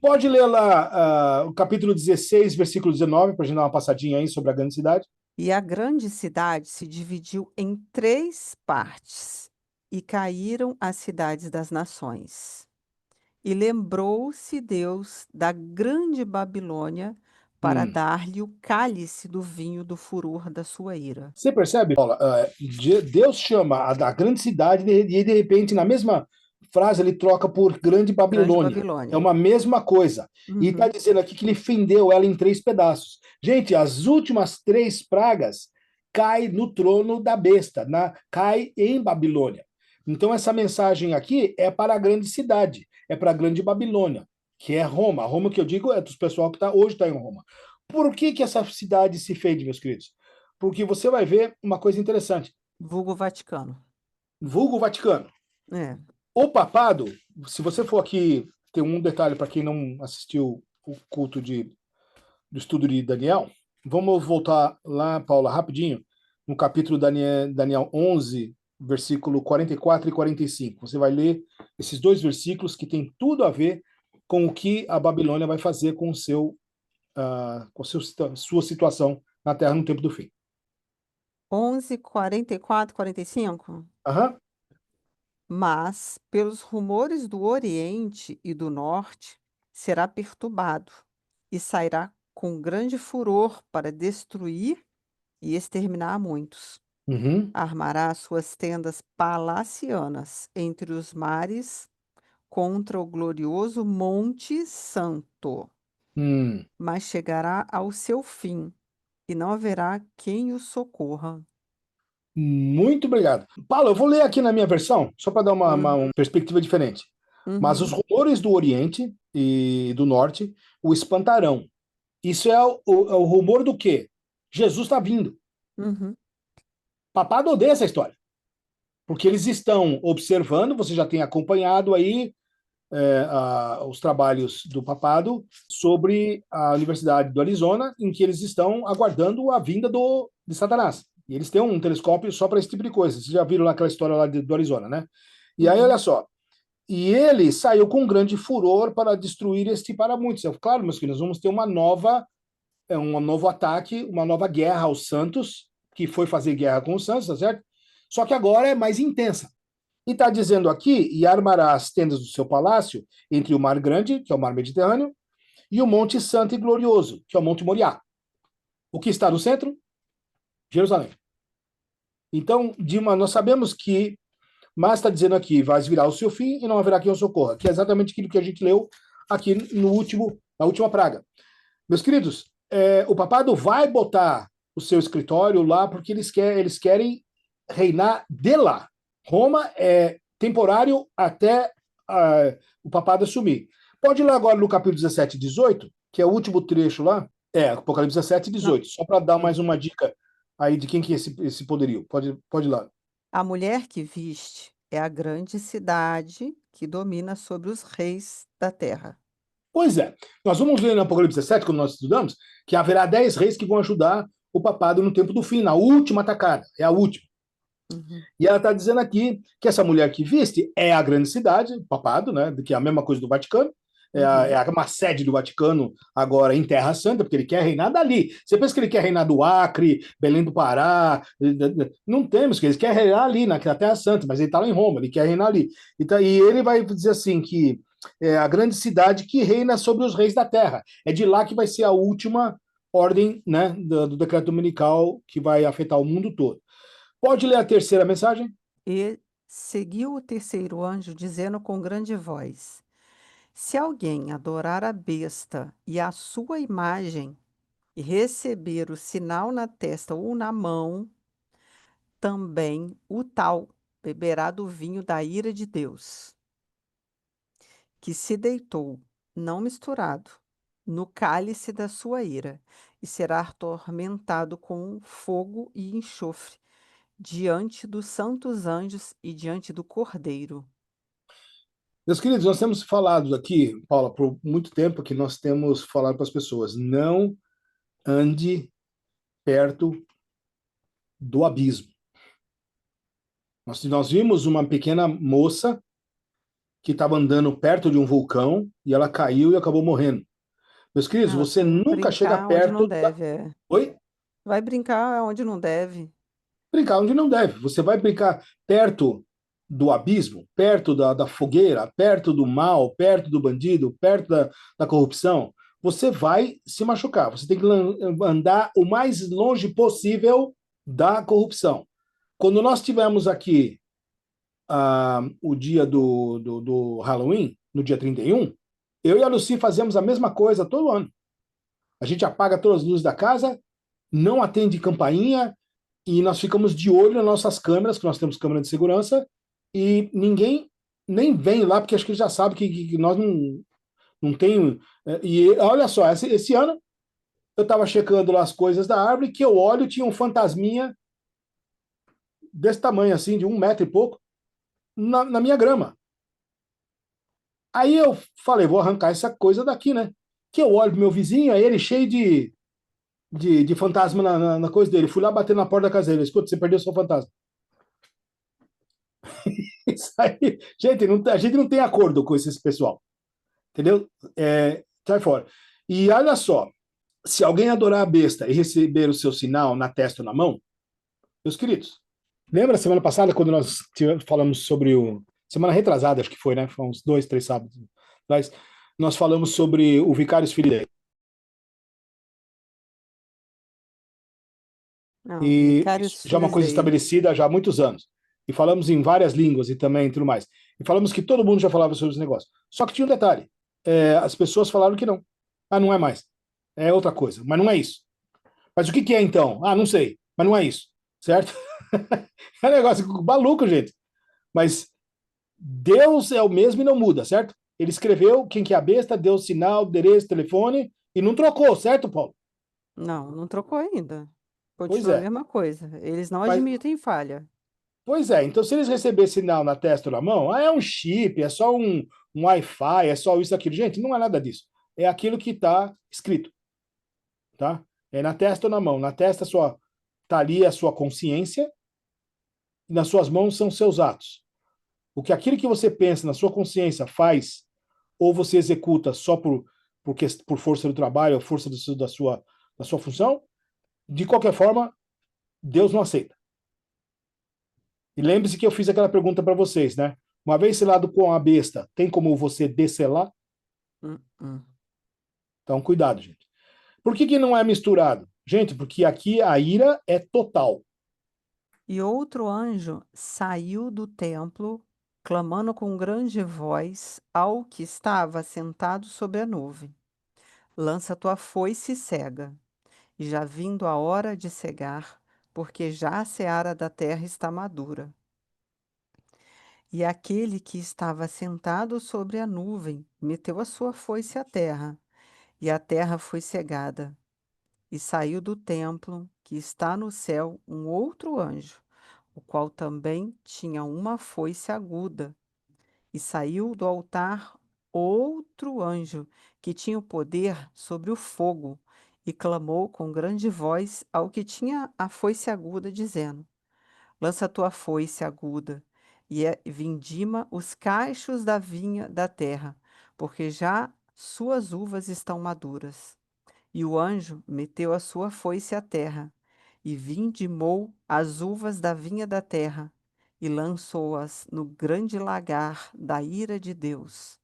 Pode ler lá o capítulo 16, versículo 19, para a gente dar uma passadinha aí sobre a grande cidade. E a grande cidade se dividiu em três partes, e caíram as cidades das nações. E lembrou-se Deus da grande Babilônia para Hum. dar-lhe o cálice do vinho do furor da sua ira. Você percebe, Paula? Deus chama a grande cidade e de repente, na mesma frase, ele troca por grande Grande Babilônia. É Babilônia. uma mesma coisa. E está Uhum. dizendo aqui que ele fendeu ela em 3 pedaços. Gente, as últimas 3 pragas caem no trono da besta, cai em Babilônia. Então, essa mensagem aqui é para a grande cidade, é para a grande Babilônia, que é Roma. Roma que eu digo é dos pessoal que hoje está em Roma. Por que essa cidade se fende, meus queridos? Porque você vai ver uma coisa interessante. Vulgo Vaticano. Vulgo Vaticano. É. O papado, se você for aqui, tem um detalhe para quem não assistiu o culto do estudo de Daniel. Vamos voltar lá, Paula, rapidinho, no capítulo Daniel 11, versículo 44 e 45. Você vai ler esses dois versículos que têm tudo a ver com o que a Babilônia vai fazer com sua situação na Terra no tempo do fim. 11, 44, 45. Aham. Mas, pelos rumores do Oriente e do Norte, será perturbado e sairá com grande furor para destruir e exterminar a muitos. Uhum. Armará suas tendas palacianas entre os mares contra o glorioso Monte Santo, Hum. mas chegará ao seu fim e não haverá quem o socorra. Muito obrigado. Paulo, eu vou ler aqui na minha versão, só para dar Uhum, uma perspectiva diferente. Mas os uhum, rumores do Oriente e do Norte o espantarão. Isso é o rumor do quê? Jesus está vindo. uhum, Papado odeia essa história, porque eles estão observando, você já tem acompanhado aí os trabalhos do papado sobre a Universidade do Arizona, em que eles estão aguardando a vinda de Satanás. E eles têm um telescópio só para esse tipo de coisa. Vocês já viram lá aquela história lá do Arizona, né? E aí, olha uhum. só, e ele saiu com grande furor para destruir este para muitos. Claro, meus filhos, vamos ter um novo ataque, uma nova guerra aos santos, que foi fazer guerra com os santos, tá certo? Só que agora é mais intensa. E está dizendo aqui, e armará as tendas do seu palácio entre o mar grande, que é o mar Mediterrâneo, e o monte santo e glorioso, que é o monte Moriá. O que está no centro? Jerusalém. Então, Dima, nós sabemos que, mas está dizendo aqui, vai virar o seu fim e não haverá quem o socorra, que é exatamente aquilo que a gente leu aqui na última praga. Meus queridos, o papado vai botar o seu escritório lá porque eles querem reinar de lá. Roma é temporário até o papado assumir. Pode ir lá agora no capítulo 17 e 18, que é o último trecho lá. Apocalipse 17 e Não, 18, só para dar mais sim. uma dica aí de quem que é esse poderio. Pode ir lá. A mulher que viste é a grande cidade que domina sobre os reis da terra. Pois é, nós vamos ver no Apocalipse 17, quando nós estudamos, que haverá 10 reis que vão ajudar o papado no tempo do fim, na última atacada. É a última. Uhum, E ela está dizendo aqui que essa mulher que viste é a grande cidade, o papado, né, que é a mesma coisa do Vaticano, uhum. uma sede do Vaticano agora em Terra Santa, porque ele quer reinar dali. Você pensa que ele quer reinar do Acre, Belém do Pará? Não temos, que ele quer reinar ali, na Terra Santa, mas ele está lá em Roma, ele quer reinar ali. Então, e ele vai dizer assim que é a grande cidade que reina sobre os reis da terra. É de lá que vai ser a última ordem, né, do decreto dominical que vai afetar o mundo todo. Pode ler a terceira mensagem? E seguiu o terceiro anjo, dizendo com grande voz: Se alguém adorar a besta e a sua imagem, e receber o sinal na testa ou na mão, também o tal beberá do vinho da ira de Deus, que se deitou, não misturado, no cálice da sua ira, e será atormentado com fogo e enxofre diante dos santos anjos e diante do Cordeiro. Meus queridos, nós temos falado aqui, Paula, por muito tempo que nós temos falado para as pessoas, não ande perto do abismo. Nós vimos uma pequena moça que estava andando perto de um vulcão e ela caiu e acabou morrendo. Meus queridos, Ah, você sim, nunca chega brincar onde não perto da... deve, é. Oi? Vai brincar onde não deve. Brincar onde não deve. Você vai brincar perto do abismo, perto da fogueira, perto do mal, perto do bandido, perto da corrupção. Você vai se machucar. Você tem que andar o mais longe possível da corrupção. Quando nós tivemos aqui o dia do Halloween, no dia 31, eu e a Lucy fazemos a mesma coisa todo ano. A gente apaga todas as luzes da casa, não atende campainha, e nós ficamos de olho nas nossas câmeras, que nós temos câmera de segurança, e ninguém nem vem lá, porque acho que ele já sabe que nós não tem. E olha só, esse ano eu estava checando lá as coisas da árvore, que eu olho, tinha um fantasminha desse tamanho, assim, de 1 metro e pouco, na minha grama. Aí eu falei, vou arrancar essa coisa daqui, né? Que eu olho pro meu vizinho, aí ele cheio de fantasma na coisa dele. Fui lá bater na porta da casa dele. Escuta, você perdeu seu fantasma. Isso aí, gente, a gente não tem acordo com esse pessoal, entendeu? Sai fora. E olha só, se alguém adorar a besta e receber o seu sinal na testa ou na mão, meus queridos, lembra semana passada quando nós falamos sobre o. Semana retrasada, acho que foi, né? Foi uns 2, 3 sábados atrás. Nós falamos sobre o Vicários Fidei. Não, E isso Vicarius já é uma coisa Filizei. estabelecida já há muitos anos. E falamos em várias línguas e também tudo mais. E falamos que todo mundo já falava sobre esse negócio. Só que tinha um detalhe. As pessoas falaram que não. Ah, não é mais. É outra coisa. Mas não é isso. Mas o que que é então? Ah, não sei. Mas não é isso. Certo? É um negócio maluco, gente. Mas Deus é o mesmo e não muda, certo? Ele escreveu quem que é a besta, deu o sinal, endereço, telefone e não trocou, certo, Paulo? Não, não trocou ainda. Pois Continua a é. mesma coisa. Eles não Mas admitem falha. Pois é, então se eles receberem sinal na testa ou na mão, é um chip, é só um Wi-Fi, é só isso, aquilo. Gente, não é nada disso. É aquilo que está escrito, tá? É na testa ou na mão. Na testa sua tá ali a sua consciência e nas suas mãos são seus atos. O que aquilo que você pensa na sua consciência faz ou você executa só por força do trabalho, ou força da sua função, de qualquer forma, Deus não aceita. E lembre-se que eu fiz aquela pergunta para vocês, né? Uma vez selado com a besta, tem como você desselar? Hum. Então, cuidado, gente. Por que não é misturado? Gente, porque aqui a ira é total. E outro anjo saiu do templo, clamando com grande voz ao que estava sentado sobre a nuvem: Lança tua foice e cega, e já vindo a hora de cegar, porque já a seara da terra está madura. E aquele que estava sentado sobre a nuvem meteu a sua foice à terra, e a terra foi cegada. E saiu do templo, que está no céu, um outro anjo, o qual também tinha uma foice aguda. E saiu do altar outro anjo, que tinha o poder sobre o fogo, e clamou com grande voz ao que tinha a foice aguda, dizendo: Lança a tua foice aguda e vindima os cachos da vinha da terra, porque já suas uvas estão maduras. E o anjo meteu a sua foice à terra, e vindimou as uvas da vinha da terra, e lançou-as no grande lagar da ira de Deus.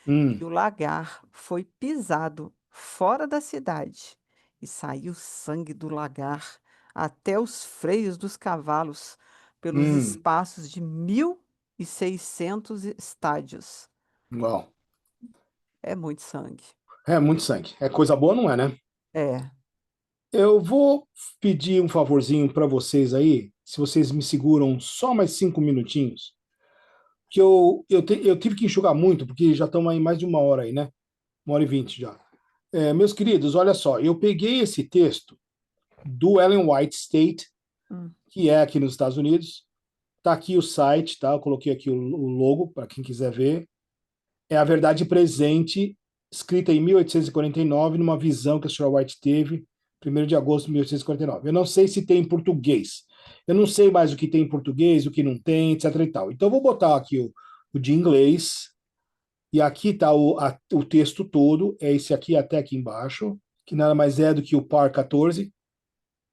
E Hum, o lagar foi pisado fora da cidade, e saiu sangue do lagar até os freios dos cavalos, pelos hum, espaços de 1.600 estádios. uau. É muito sangue. É muito sangue. É coisa boa, não é, né? É. Eu vou pedir um favorzinho para vocês aí, se vocês me seguram só mais 5 minutinhos, que eu tive que enxugar muito, porque já estamos aí mais de 1 hora aí, né? 1 hora e 20 já. Meus queridos, olha só, eu peguei esse texto do Ellen White State, Hum. que é aqui nos Estados Unidos. Tá aqui o site, tá? Eu coloquei aqui o logo para quem quiser ver. É a verdade presente, escrita em 1849, numa visão que a senhora White teve, 1º de agosto de 1849. Eu não sei se tem em português. Eu não sei mais o que tem em português, o que não tem, etc e tal. Então, eu vou botar aqui o de inglês, e aqui está o texto todo, é esse aqui até aqui embaixo, que nada mais é do que o par 14,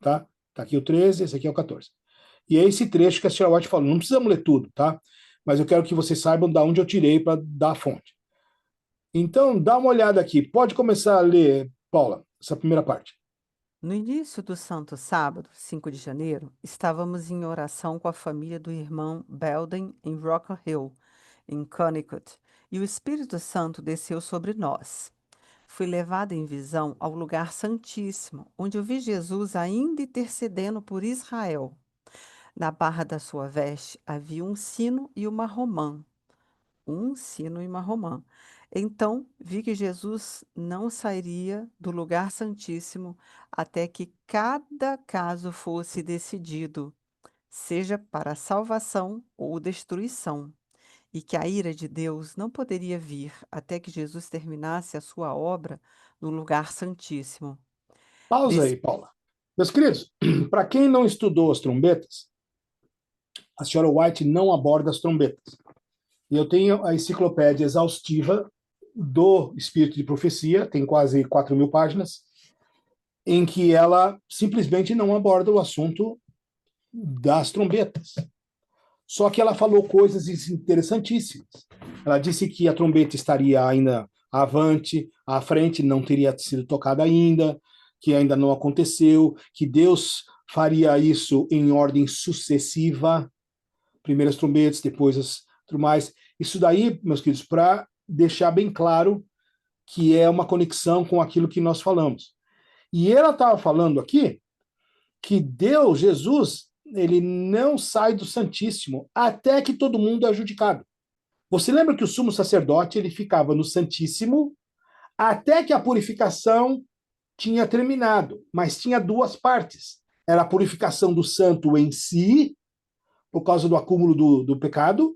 tá? Tá aqui o 13, esse aqui é o 14. E é esse trecho que a senhora White falou. Não precisamos ler tudo, tá? Mas eu quero que vocês saibam de onde eu tirei para dar a fonte. Então, dá uma olhada aqui. Pode começar a ler, Paula, essa primeira parte. No início do Santo Sábado, 5 de janeiro, estávamos em oração com a família do irmão Belden em Rock Hill, em Connecticut, e o Espírito Santo desceu sobre nós. Fui levado em visão ao lugar santíssimo, onde eu vi Jesus ainda intercedendo por Israel. Na barra da sua veste havia um sino e uma romã. Um sino e uma romã. Então vi que Jesus não sairia do lugar santíssimo até que cada caso fosse decidido, seja para salvação ou destruição, e que a ira de Deus não poderia vir até que Jesus terminasse a sua obra no lugar santíssimo. Pausa Des- aí, Paula. Meus queridos, para quem não estudou as trombetas, a senhora White não aborda as trombetas. E eu tenho a enciclopédia exaustiva do Espírito de Profecia, tem quase 4.000 páginas, em que ela simplesmente não aborda o assunto das trombetas. Só que ela falou coisas interessantíssimas. Ela disse que a trombeta estaria ainda avante, à frente, não teria sido tocada ainda, que ainda não aconteceu, que Deus faria isso em ordem sucessiva, primeiras trombetas, depois as tudo mais. Isso daí, meus queridos, para deixar bem claro que é uma conexão com aquilo que nós falamos. E ela estava falando aqui que Deus, Jesus, ele não sai do Santíssimo até que todo mundo é adjudicado. Você lembra que o sumo sacerdote ele ficava no Santíssimo até que a purificação tinha terminado, mas tinha duas partes. Era a purificação do santo em si, por causa do acúmulo do pecado,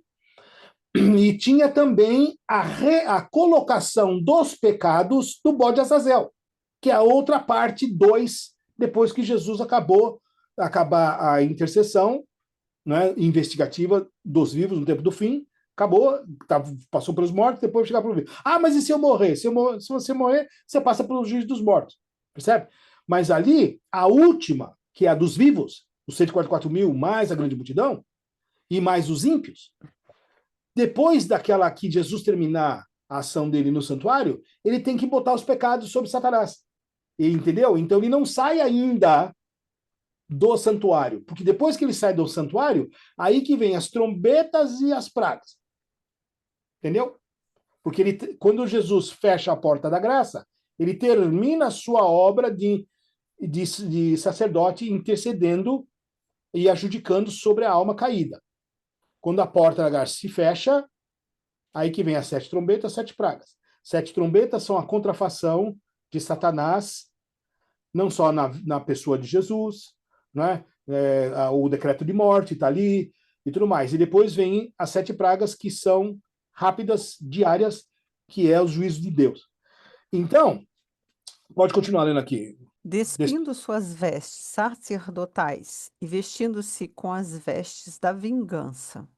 e tinha também a colocação dos pecados do bode Azazel, que é a outra parte, dois, depois que Jesus acabar a intercessão, né, investigativa dos vivos no tempo do fim, acabou, passou pelos mortos, depois chegar para o vivo. Ah, mas e se eu morrer? Se você morrer, você passa pelo juiz dos mortos, percebe? Mas ali, a última, que é a dos vivos, os 144.000, mais a grande multidão, e mais os ímpios, depois daquela que Jesus terminar a ação dele no santuário, ele tem que botar os pecados sobre Satanás. Entendeu? Então ele não sai ainda do santuário, porque depois que ele sai do santuário, aí que vem as trombetas e as pragas. Entendeu? Porque quando Jesus fecha a porta da graça, ele termina a sua obra de sacerdote intercedendo e adjudicando sobre a alma caída. Quando a porta da graça se fecha, aí que vem as 7 trombetas, 7 pragas. 7 trombetas são a contrafação de Satanás, não só na pessoa de Jesus, né? O decreto de morte está ali e tudo mais. E depois vem as 7 pragas, que são rápidas, diárias, que é o juízo de Deus. Então, pode continuar lendo aqui. Despindo suas vestes sacerdotais e vestindo-se com as vestes da vingança.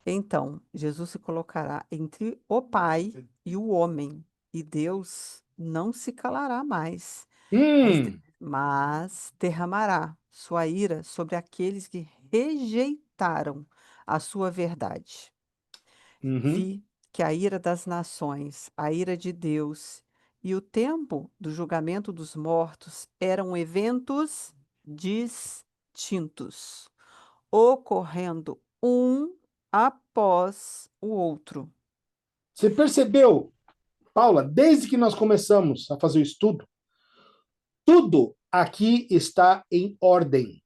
Então, Jesus se colocará entre o Pai e o homem, e Deus não se calará mais, mas derramará sua ira sobre aqueles que rejeitaram a sua verdade. Uhum. Vi que a ira das nações, a ira de Deus e o tempo do julgamento dos mortos eram eventos distintos, ocorrendo um após o outro. Você percebeu, Paula, desde que nós começamos a fazer o estudo, tudo aqui está em ordem,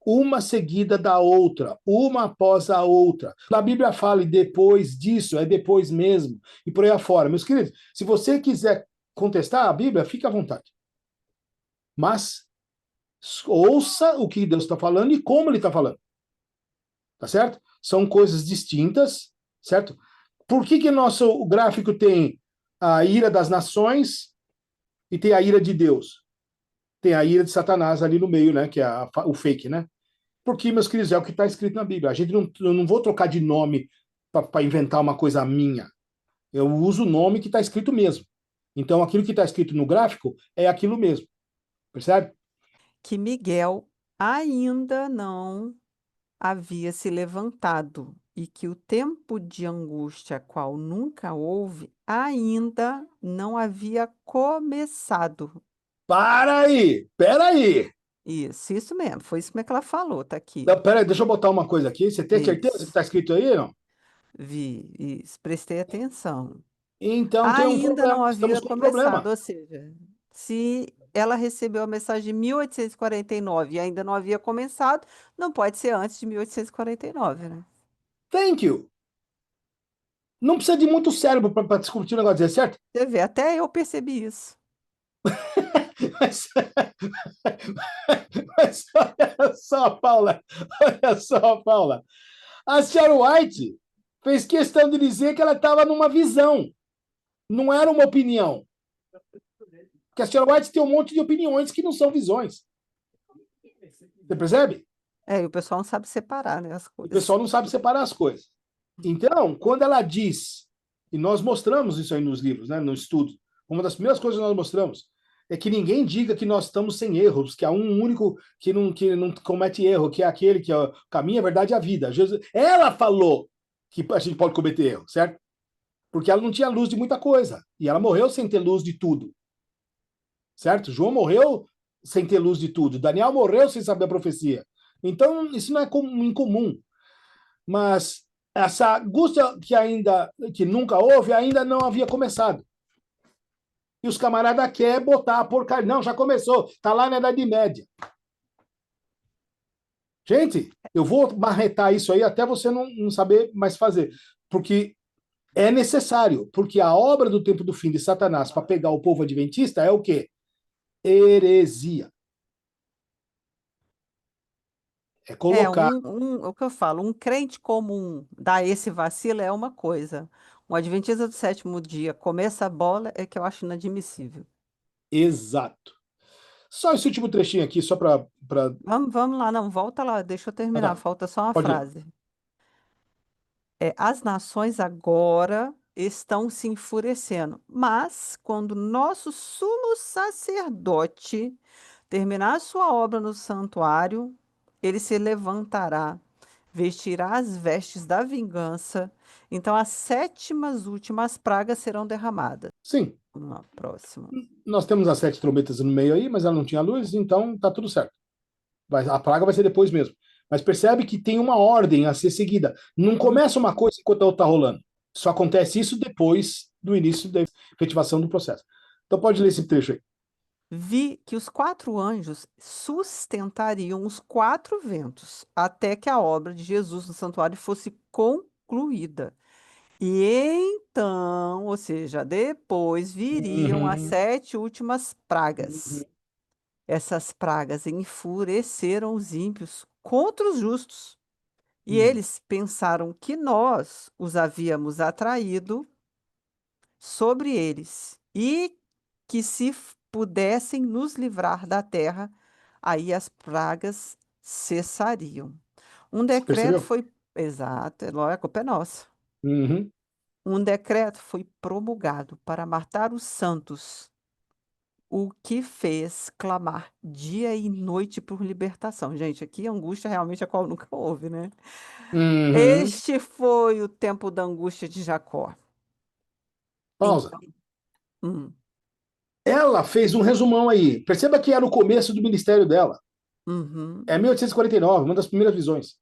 uma seguida da outra, uma após a outra. A Bíblia fala e depois disso, é depois mesmo, e por aí afora. Meus queridos, se você quiser contestar a Bíblia, fique à vontade. Mas ouça o que Deus está falando e como ele está falando. Tá certo? São coisas distintas, certo? Por que nosso gráfico tem a ira das nações e tem a ira de Deus? Tem a ira de Satanás ali no meio, né? Que é o fake, né? Porque, meus queridos, é o que está escrito na Bíblia. Eu não vou trocar de nome para inventar uma coisa minha. Eu uso o nome que está escrito mesmo. Então, aquilo que está escrito no gráfico é aquilo mesmo. Percebe? Que Miguel ainda não havia se levantado e que o tempo de angústia, qual nunca houve, ainda não havia começado. Para aí! Pera aí! Isso mesmo, foi isso mesmo que ela falou, tá aqui. Não, pera aí, deixa eu botar uma coisa aqui. Você tem certeza que Isso, está escrito aí, não? vi, isso, prestei atenção. Então tem um Ainda problema. não Estamos havia com um começado, problema. ou seja, se ela recebeu a mensagem em 1849 e ainda não havia começado, não pode ser antes de 1849, né? Thank you. Não precisa de muito cérebro para discutir o negócio, é certo? Você vê, até eu percebi isso. Mas, mas olha só, Paula. Olha só, Paula. A senhora White fez questão de dizer que ela estava numa visão. Não era uma opinião. Porque a senhora White tem um monte de opiniões que não são visões. Você percebe? É, e o pessoal não sabe separar, né, as O coisas. pessoal não sabe separar as coisas. Então, quando ela diz, e nós mostramos isso aí nos livros, né, no estudo, uma das primeiras coisas que nós mostramos é que ninguém diga que nós estamos sem erros, que há um único que não comete erro, que é aquele que é o caminho, a verdade e a vida. Jesus, ela falou que a gente pode cometer erro, certo? Porque ela não tinha luz de muita coisa. E ela morreu sem ter luz de tudo, certo? João morreu sem ter luz de tudo. Daniel morreu sem saber a profecia. Então, isso não é incomum. Mas essa angústia que nunca houve, ainda não havia começado. E os camaradas querem botar a porcaria. Não, já começou. Está lá na Idade Média. Gente, eu vou marretar isso aí até você não saber mais fazer. Porque é necessário. Porque a obra do tempo do fim de Satanás para pegar o povo adventista é o quê? Heresia. É É, colocar. o que eu falo, um crente comum dar esse vacilo é uma coisa. Um adventista do sétimo dia começa a bola é que eu acho inadmissível. Exato. Só esse último trechinho aqui, só para. Vamos lá, não, volta lá, deixa eu Ah, terminar, tá. falta só uma Pode ir. frase. É, as nações agora estão se enfurecendo, mas quando nosso sumo sacerdote terminar sua obra no santuário, ele se levantará, vestirá as vestes da vingança, então as sétimas últimas pragas serão derramadas. Sim, Vamos lá, próximo. nós temos as sete trombetas no meio aí, mas ela não tinha luz, então tá tudo certo. A praga vai ser depois mesmo. Mas percebe que tem uma ordem a ser seguida. Não Hum. começa uma coisa enquanto a outra está rolando. Só acontece isso depois do início da efetivação do processo. Então pode ler esse trecho aí. Vi que os quatro anjos sustentariam os quatro ventos, até que a obra de Jesus no santuário fosse concluída. E então, ou seja, depois viriam as Uhum, sete últimas uhum, pragas. Essas pragas enfureceram os ímpios contra os justos. E uhum. eles pensaram que nós os havíamos atraído sobre eles e que se pudessem nos livrar da terra, aí as pragas cessariam. Um Você decreto percebeu? foi. Exato, a culpa é nossa. Uhum. Um decreto foi promulgado para matar os santos, o que fez clamar dia e noite por libertação. Gente, aqui angústia realmente a qual nunca houve, né? Uhum. Este foi o tempo da angústia de Jacó. Pausa. Então, hum, Ela fez um resumão aí. Perceba que era o começo do ministério dela. uhum. É 1849, uma das primeiras visões.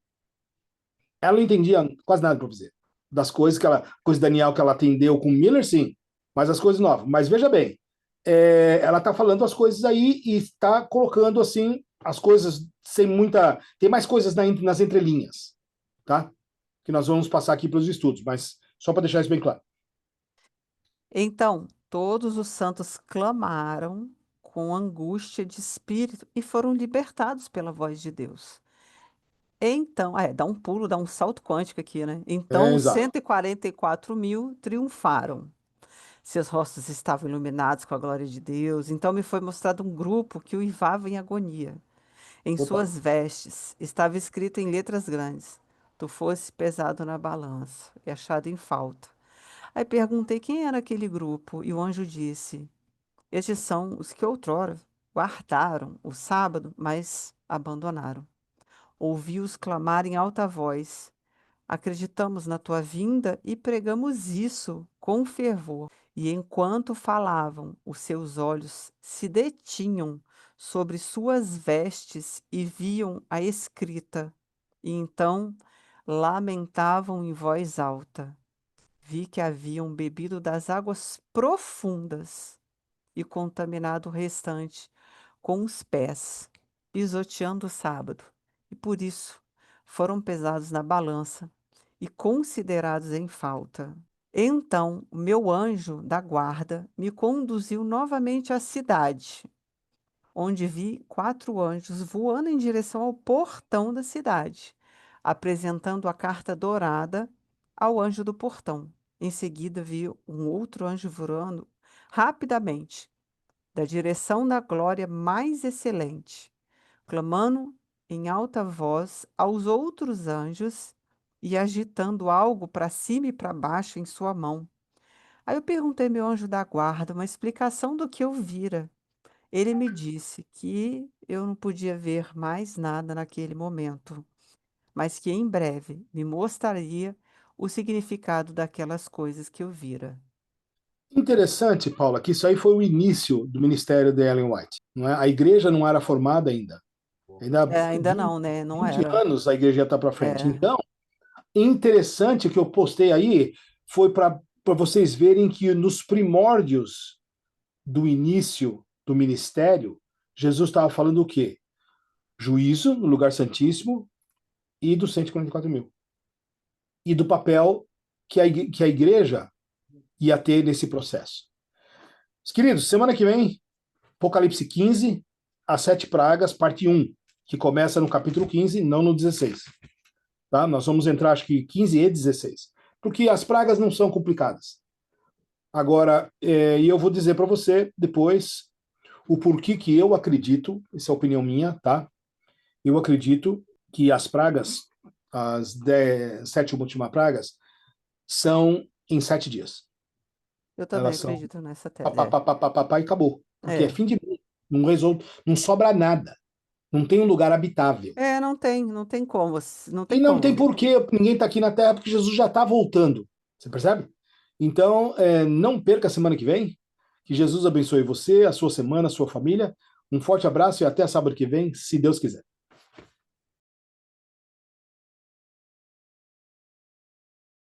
Ela não entendia quase nada para dizer. Das coisas que ela, coisa de Daniel que ela atendeu com Miller, sim, mas as coisas novas. Mas veja bem, ela está falando as coisas aí e está colocando assim as coisas sem muita. Tem mais coisas nas entrelinhas, tá? Que nós vamos passar aqui para os estudos, mas só para deixar isso bem claro. Então, todos os santos clamaram com angústia de espírito e foram libertados pela voz de Deus. Então, dá um pulo, dá um salto quântico aqui, né? Então, os Exato. 144.000 triunfaram. Seus rostos estavam iluminados com a glória de Deus. Então me foi mostrado um grupo que uivava em agonia. Em Opa. suas vestes estava escrito em letras grandes: Tu fosse pesado na balança e achado em falta. Aí perguntei quem era aquele grupo, e o anjo disse: Estes são os que outrora guardaram o sábado, mas abandonaram. Ouvi-os clamar em alta voz: Acreditamos na tua vinda e pregamos isso com fervor. E enquanto falavam, os seus olhos se detinham sobre suas vestes e viam a escrita. E então lamentavam em voz alta. Vi que haviam bebido das águas profundas e contaminado o restante com os pés, pisoteando o sábado. E por isso foram pesados na balança e considerados em falta. Então, o meu anjo da guarda me conduziu novamente à cidade, onde vi quatro anjos voando em direção ao portão da cidade, apresentando a carta dourada ao anjo do portão. Em seguida, vi um outro anjo voando rapidamente. da direção da glória mais excelente, clamando em alta voz aos outros anjos e agitando algo para cima e para baixo em sua mão. Aí eu perguntei ao meu anjo da guarda uma explicação do que eu vira. Ele me disse que eu não podia ver mais nada naquele momento, mas que em breve me mostraria o significado daquelas coisas que eu vira. Interessante, Paula, que isso aí foi o início do ministério de Ellen White. Não é? A igreja não era formada ainda. Ainda É, ainda 20, não, né? Não 20 era. anos a igreja está para frente. É, Então, interessante que eu postei aí foi para vocês verem que nos primórdios do início do ministério, Jesus estava falando o quê? Juízo no lugar santíssimo e dos 144 mil. E do papel que a igreja ia ter nesse processo. Queridos, semana que vem, Apocalipse 15, as sete pragas, parte um, que começa no capítulo 15, não no 16. Tá? Nós vamos entrar, acho que 15 e 16. Porque as pragas não são complicadas. Agora, e eu vou dizer para você depois o porquê que eu acredito, essa é a opinião minha, tá? Eu acredito que as pragas, as 7 últimas pragas, são em 7 dias. eu também Elas são acredito nessa pá, tese. pá, pá, pá, pá, pá, pá, e acabou. Porque é É. fim de mundo. Não resolve, não sobra nada. Não tem um lugar habitável. É, não tem como, não E tem não tem como. porquê ninguém está aqui na Terra, porque Jesus já está voltando. Você percebe? Então, não perca a semana que vem. Que Jesus abençoe você, a sua semana, a sua família. Um forte abraço e até sábado que vem, se Deus quiser.